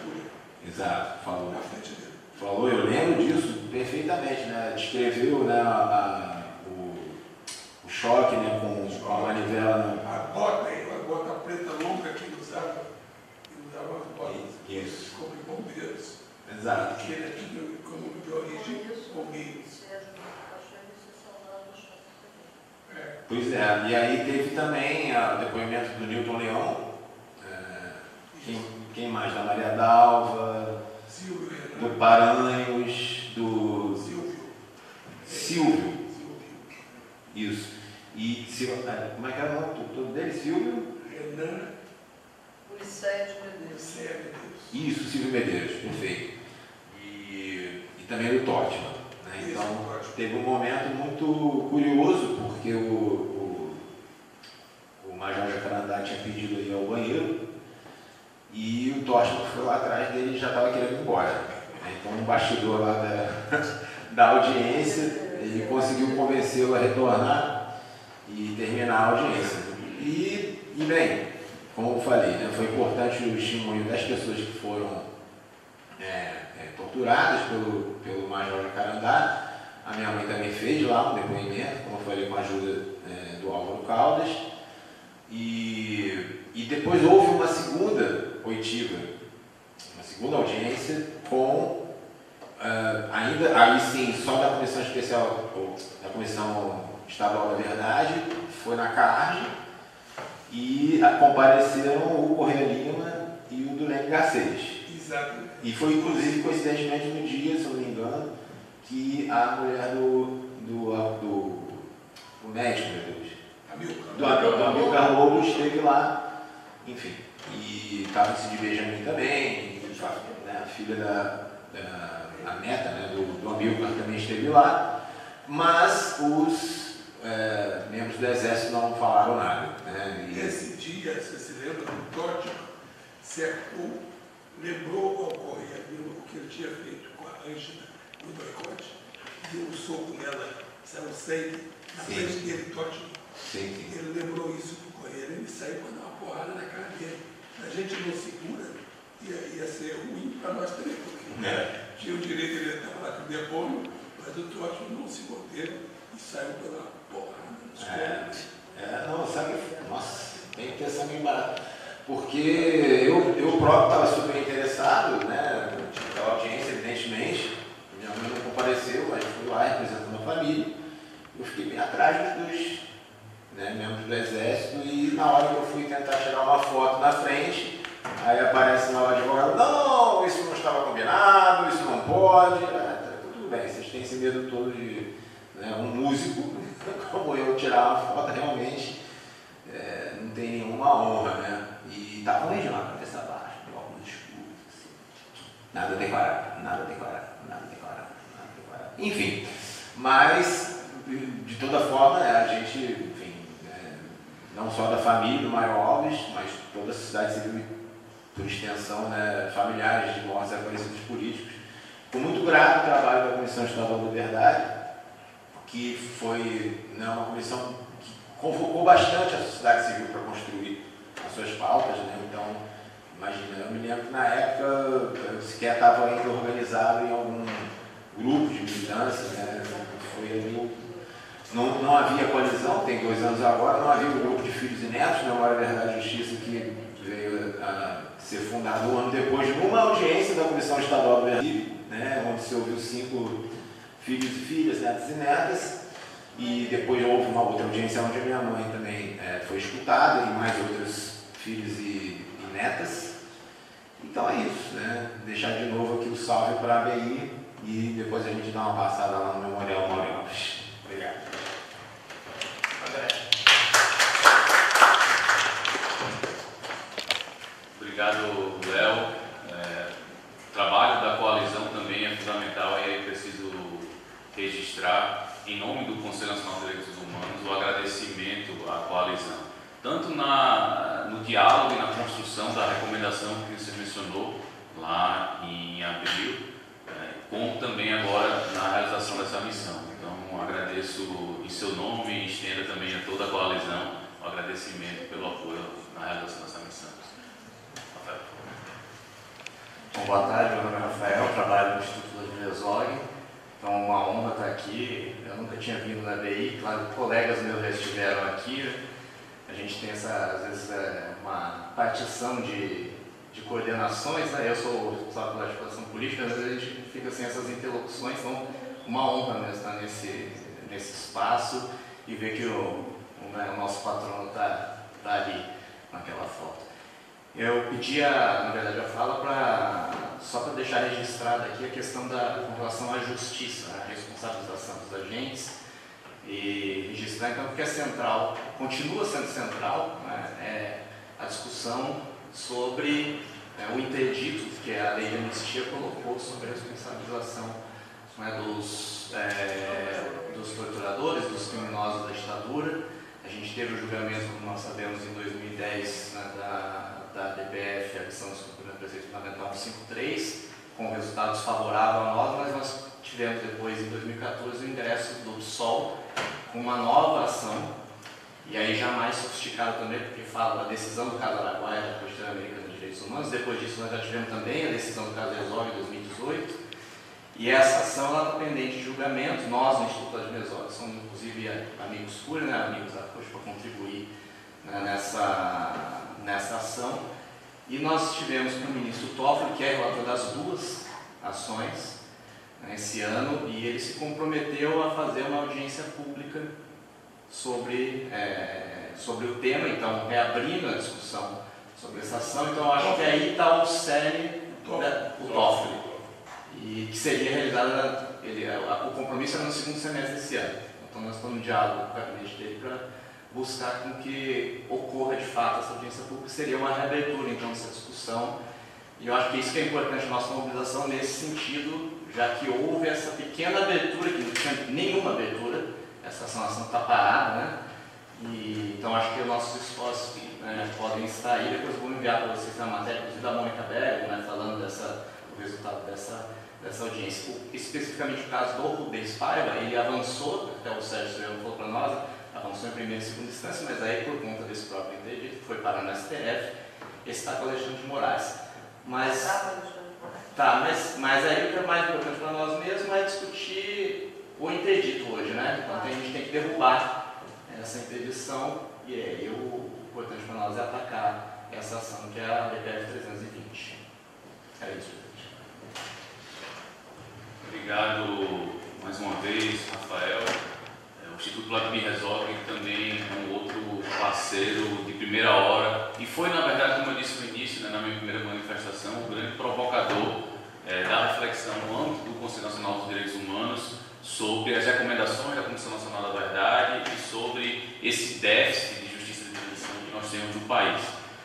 falou. Na frente dele. Falou, eu lembro disso perfeitamente, descreveu o choque com a manivela. A bota preta longa que ele usava as botas. Isso. Como bombeiros. Exato. Que ele é tudo como de origem bombeiro. Sérgio Cachoeira e Saudade do Choque também. Pois é, e aí teve também o depoimento do Newton Leão, quem mais? Da Maria Dalva, do Paranhos, do Silvio. Isso. E como é que era o nome todo dele? Silvio? Renan. Ulisséio Medeiros. Isso, Silvio Medeiros, perfeito. E também do Totman. Né? Então, teve um momento muito curioso, porque o Major Jacarandá tinha pedido ir ao banheiro e o Totman foi lá atrás dele e já estava querendo ir embora. Então, um bastidor lá da audiência, ele conseguiu convencê-lo a retornar e terminar a audiência. E bem, como eu falei, né, foi importante o testemunho das pessoas que foram torturadas pelo Major Jacarandá. A minha mãe também fez lá um depoimento, como eu falei, com a ajuda do Álvaro Caldas. E depois houve uma segunda oitiva, uma segunda audiência com, ainda aí sim, só da Comissão Especial, ou da Comissão Estadual da Verdade, foi na CARD, e compareceram o Correia Lima e o Dulene Garcês. Exatamente. E foi inclusive coincidentemente no dia, se eu não me engano, que a mulher do médico, meu Deus, do Amilcar Lobo esteve lá, enfim, e estava de Benjamin também, né, a filha a neta, né, do Amilcar também esteve lá, mas os membros do Exército não falaram nada. Né, Nesse dia, você se lembra, o Totman cercou, lembrou ao Correia o que ele tinha feito com a Ângela no boicote, deu um soco nela, saiu sangue na frente dele, Totman. Ele lembrou isso para o Correia, ele saiu para dar uma porrada na cara dele. A gente não segura, ia ser ruim para nós também, porque tinha o direito, ele estava lá com o depônio, mas o Totman não se conteve e saiu para dar uma porrada nos corpos. Não, sabe, nossa, tem que ter sangue embaixo. Porque eu próprio estava super interessado, né, na audiência, evidentemente. Minha mãe não compareceu, mas fui lá representando a família. Eu fiquei bem atrás dos membros do Exército e na hora que eu fui tentar tirar uma foto na frente, aí aparece lá o advogado, não, isso não estava combinado, isso não pode. Tudo bem, vocês têm esse medo todo de um músico como eu tirar uma foto, realmente não tem nenhuma honra, né? E estava legião a cabeça baixa, de óculos escuros, assim. Nada declarado. Enfim, mas de toda forma a gente, enfim, não só da família do Mário Alves, mas toda a sociedade civil, por extensão, familiares de mortos e desaparecidos políticos, ficou muito grato ao trabalho da Comissão Estadual da Verdade, que foi uma comissão que convocou bastante a sociedade civil para construir as suas pautas, né? Então, imagina, eu me lembro que na época eu sequer estava ainda organizado em algum grupo de militância, né? Foi ali, não havia coalizão, tem 2 anos agora, não havia o grupo de filhos e netos, Memória, Verdade e Justiça, que veio a ser fundado um ano depois, numa audiência da Comissão Estadual do Verdade, né? Onde se ouviu 5 filhos e filhas, netos e netas, e depois houve uma outra audiência onde a minha mãe também foi escutada, e mais outros filhos e netas. Então é isso, né? Deixar de novo aqui o salve para a ABI e depois a gente dá uma passada lá no Memorial Mário Alves. Obrigado. André. Obrigado, Léo. O trabalho da coalizão também é fundamental e aí preciso registrar, em nome do Conselho Nacional de Direitos Humanos, o agradecimento à coalizão, tanto no diálogo e na construção da recomendação que você mencionou lá em abril, como também agora na realização dessa missão. Então, agradeço em seu nome e estenda também a toda a coalizão o agradecimento pelo apoio na realização dessa missão. Rafael. Bom, boa tarde, meu nome é Rafael, trabalho no Instituto Vladimir Herzog. Então, uma honra estar aqui. Eu nunca tinha vindo na ABI, claro, colegas meus já estiveram aqui. A gente tem às vezes, uma partição de coordenações, né? Eu sou responsável pela articulação política, às vezes a gente fica sem essas interlocuções, então uma honra mesmo estar nesse espaço e ver que o nosso patrono está ali naquela foto. Eu pedi, na verdade, a fala só para deixar registrada aqui a questão com relação à justiça, a responsabilização dos agentes, e registrar então porque é central, continua sendo central, né, a discussão sobre o interdito que a lei de anistia colocou sobre a responsabilização, né, dos torturadores, dos criminosos da ditadura. A gente teve o julgamento, como nós sabemos, em 2010, né, da DPF, a questão do descumprimento do preceito fundamental 153, com resultados favoráveis a nós, mas nós tivemos depois, em 2014, o ingresso do PSOL com uma nova ação, e aí já mais sofisticado também, porque fala da decisão do caso Araguaia da Corte Interamericana de Direitos Humanos. Depois disso nós já tivemos também a decisão do caso Resolve em 2018, e essa ação está pendente de julgamento. Nós, no Instituto Vladimir Herzog, somos inclusive amigos CURI, né, amigos da Corte, para contribuir, né, nessa ação. E nós tivemos com o ministro Toffoli, que é relator das duas ações, né, esse ano, e ele se comprometeu a fazer uma audiência pública sobre o tema, então reabrindo a discussão sobre essa ação. Então acho que aí está o cerne, o Toffoli, e que seria realizada, o compromisso era no segundo semestre desse ano. Então nós estamos no diálogo com o gabinete dele para buscar com que ocorra de fato essa audiência pública, seria uma reabertura então dessa discussão. E eu acho que isso que é importante a nossa mobilização nesse sentido, já que houve essa pequena abertura, que não tinha nenhuma abertura, essa ação está parada, né? E, então acho que os nossos esforços, né, podem estar aí. Depois eu vou enviar para vocês a matéria, inclusive da Mônica Berg, né, falando do resultado dessa audiência. Especificamente o caso do Rubens Paiva, ele avançou, até o Sérgio Silveira falou para nós, avançou em primeira e segunda instância, mas aí por conta desse próprio interdito, foi parar no STF, esse está com o Alexandre de Moraes. Mas aí o que é mais importante para nós mesmos é discutir o interdito hoje, né? Então a gente tem que derrubar essa interdição, e aí o importante para nós é atacar essa ação que é a DPF 320. É isso, gente. Obrigado mais uma vez, Rafael. O Instituto Vladimir Herzog também é um outro parceiro de primeira hora, e foi, na verdade, como eu disse no início, né, na minha primeira manifestação, o grande provocador da reflexão no âmbito do Conselho Nacional dos Direitos Humanos sobre as recomendações da Comissão Nacional da Verdade e sobre esse déficit de justiça de transição que nós temos no país.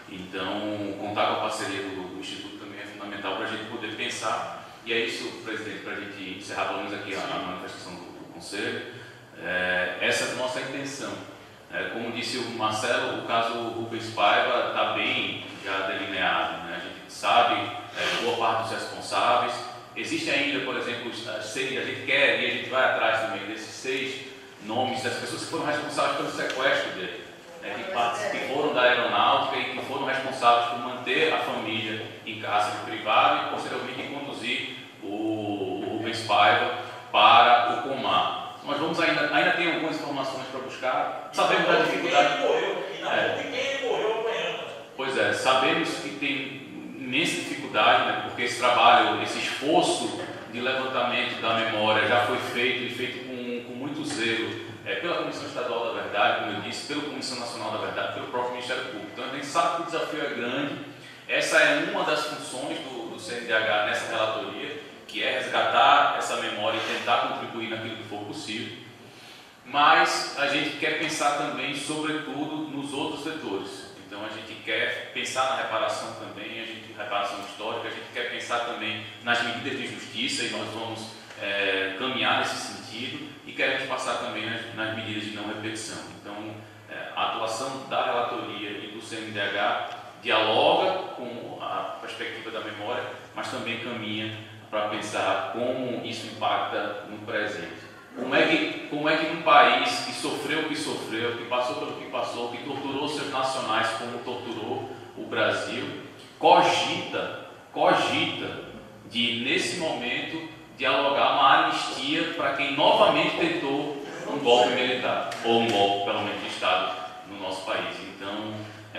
Então, contar com a parceria do Instituto também é fundamental para a gente poder pensar, e é isso, presidente, para a gente encerrar pelo menos aqui a manifestação do Conselho. Essa é a nossa intenção. Como disse o Marcelo, o caso Rubens Paiva está bem já delineado, né? A gente sabe boa parte dos responsáveis. Existe ainda, por exemplo, a gente quer e a gente vai atrás também desses 6 nomes das pessoas que foram responsáveis pelo sequestro dele, né? Que foram da aeronáutica e que foram responsáveis por manter a família em cárcere privado e posteriormente conduzir o Rubens Paiva para o Comar. Nós vamos ainda tem algumas informações para buscar. Sabemos da dificuldade. Ninguém morreu apanhando. Pois é, sabemos que tem imensa dificuldade, né, porque esse trabalho, esse esforço de levantamento da memória já foi feito, e feito com muito zelo pela Comissão Estadual da Verdade, como eu disse, pela Comissão Nacional da Verdade, pelo próprio Ministério Público. Então a gente sabe que o desafio é grande. Essa é uma das funções do CNDH nessa relatoria, que é resgatar essa memória e tentar contribuir naquilo que for possível. Mas a gente quer pensar também, sobretudo, nos outros setores. Então a gente quer pensar na reparação também, reparação histórica, a gente quer pensar também nas medidas de justiça, e nós vamos caminhar nesse sentido, e queremos passar também nas medidas de não repetição. Então a atuação da relatoria e do CNDH dialoga com a perspectiva da memória, mas também caminha para pensar como isso impacta no presente. Como é que num país que sofreu o que sofreu, que passou pelo que passou, que torturou seus nacionais como torturou o Brasil, cogita de, nesse momento, dialogar uma anistia para quem novamente tentou um golpe militar, ou um golpe, pelo menos, de Estado no nosso país. Então,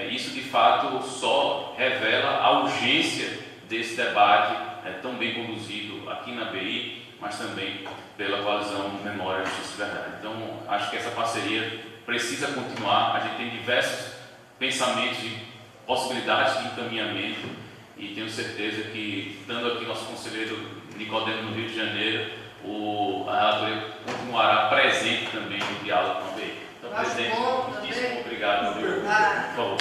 isso de fato só revela a urgência desse debate tão bem conduzido aqui na BI, mas também pela coalizão Memória, Justiça e Verdade. Então, acho que essa parceria precisa continuar. A gente tem diversos pensamentos e possibilidades de encaminhamento e tenho certeza que, estando aqui nosso conselheiro Nicodemo no Rio de Janeiro, a relatoria continuará presente também no diálogo com a ABI. Então, presidente, muitíssimo obrigado. Por favor.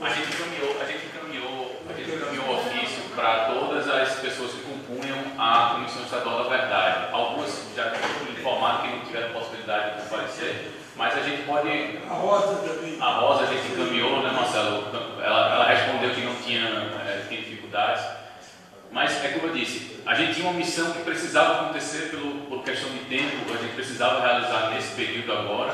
A gente encaminhou ofício para todas as pessoas que compunham a Comissão Estadual da Verdade. Algumas já informaram que não tiveram possibilidade de comparecer, mas a gente pode... A Rosa também. A Rosa a gente encaminhou, né, Marcelo? Ela respondeu que não tinha dificuldades. Mas, é como eu disse, a gente tinha uma missão que precisava acontecer por questão de tempo, a gente precisava realizar nesse período agora,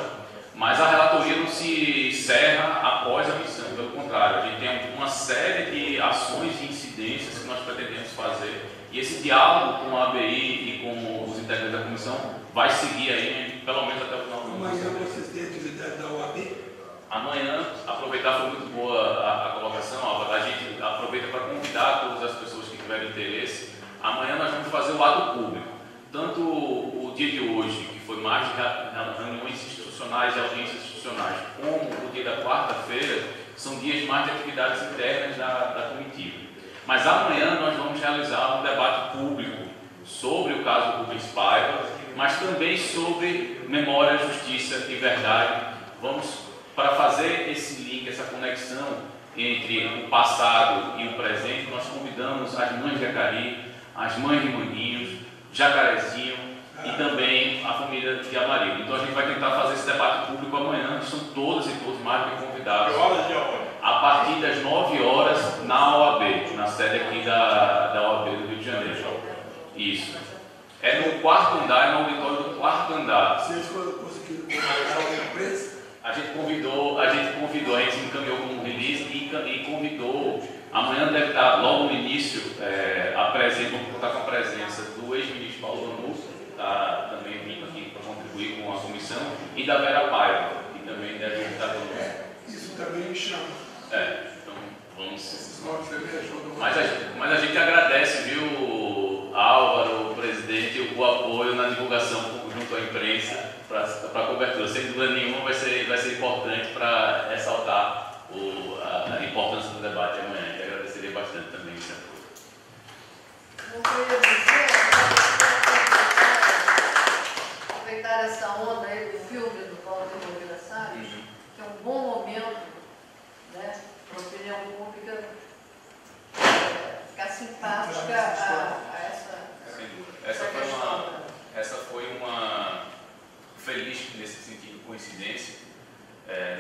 mas a relatoria não se encerra após a missão, pelo contrário, a gente tem uma série de ações e incidências que nós pretendemos fazer, e esse diálogo com a ABI e com os integrantes da comissão vai seguir aí, pelo menos até o final do ano. Amanhã vocês têm atividade da OAB? Amanhã, aproveitar, foi muito boa a colocação, Álvaro, a gente aproveita para convidar todas as pessoas que tiverem interesse. Amanhã nós vamos fazer o ato público, tanto o dia de hoje, que foi mais de reuniões institucionais e audiências institucionais, como o dia da quarta-feira, são dias mais de atividades internas da comitiva. Mas amanhã nós vamos realizar um debate público sobre o caso Rubens Paiva, mas também sobre memória, justiça e verdade. Vamos, para fazer esse link, essa conexão entre o passado e o presente, nós convidamos as mães de Jacari, as mães de Manguinhos, Jacarezinho e também a família de Amarildo. Então a gente vai tentar fazer esse debate público amanhã, são todas e todos mais do que convidados. A partir das 9 horas na OAB, na sede aqui da OAB do Rio de Janeiro. Isso. É no quarto andar, é no auditório do quarto andar. Vocês conseguiram convidar a imprensa? A gente convidou, a gente encaminhou como release e convidou. Amanhã deve estar, logo no início, vamos contar com a presença do ex-ministro Paulo Vanucci, tá também vindo aqui para contribuir com a comissão, e da Vera Paiva, que também deve estar conosco. Isso também me chama. Então vamos. Mas a gente agradece, viu, Álvaro, o presidente, o apoio na divulgação junto à imprensa para a cobertura. Sem dúvida nenhuma vai ser importante para ressaltar a importância do debate amanhã. Eu agradeceria bastante também isso. Eu queria dizer, aproveitar essa onda aí do filme do Paulo de Moreira Salles, que é um bom momento, né, para a opinião pública ficar simpática a essa questão. Essa foi uma feliz, nesse sentido, coincidência.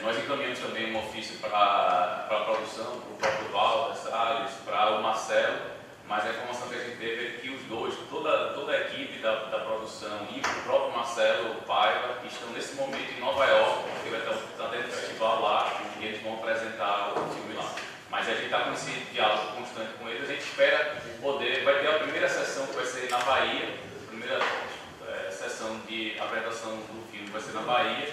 Nós encaminhamos também um ofício para a produção, para o próprio Walter Salles, para o Marcelo, mas a informação que a gente teve é que os dois, toda a equipe da produção e o próprio Marcelo Paiva estão nesse momento em Nova York, porque vai estar tendo um festival lá e eles vão apresentar o filme lá. Mas a gente está com esse diálogo constante com eles, a gente espera poder, vai ter a primeira sessão que vai ser na Bahia, a primeira sessão de apresentação do filme vai ser na Bahia,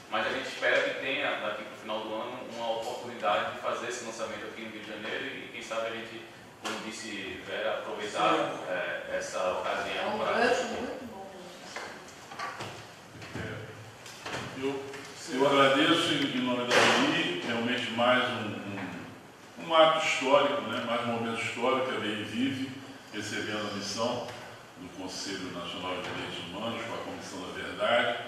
mas a gente espera que tenha, daqui para o final do ano, uma oportunidade de fazer esse lançamento aqui no Rio de Janeiro e quem sabe a gente, como disse Vera, aproveitar essa ocasião para... Muito bom. Eu agradeço em nome da ABI, realmente mais um ato histórico, né? Mais um momento histórico que a ABI vive, recebendo a missão do Conselho Nacional de Direitos Humanos com a Comissão da Verdade.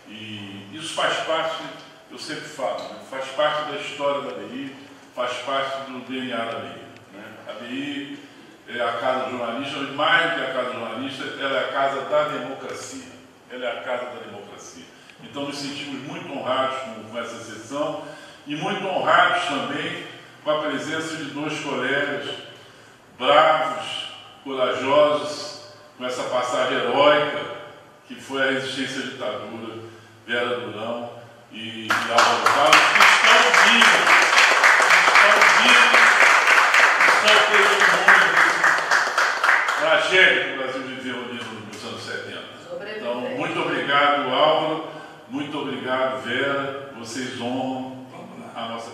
E isso faz parte, eu sempre falo, né? Faz parte da história da ABI, faz parte do DNA da ABI. Né? A ABI é a casa do jornalista, mas mais do que a casa do jornalista, ela é a casa da democracia. Ela é a casa da democracia. Então nos sentimos muito honrados com essa sessão e muito honrados também com a presença de dois colegas bravos, corajosos, com essa passagem heróica que foi a resistência à ditadura, Vera Durão e Álvaro Carlos, que estão testemunhos dessa tragédia que o Brasil viveu ali nos anos 70. Então, muito obrigado, Álvaro, muito obrigado, Vera, vocês honram a nossa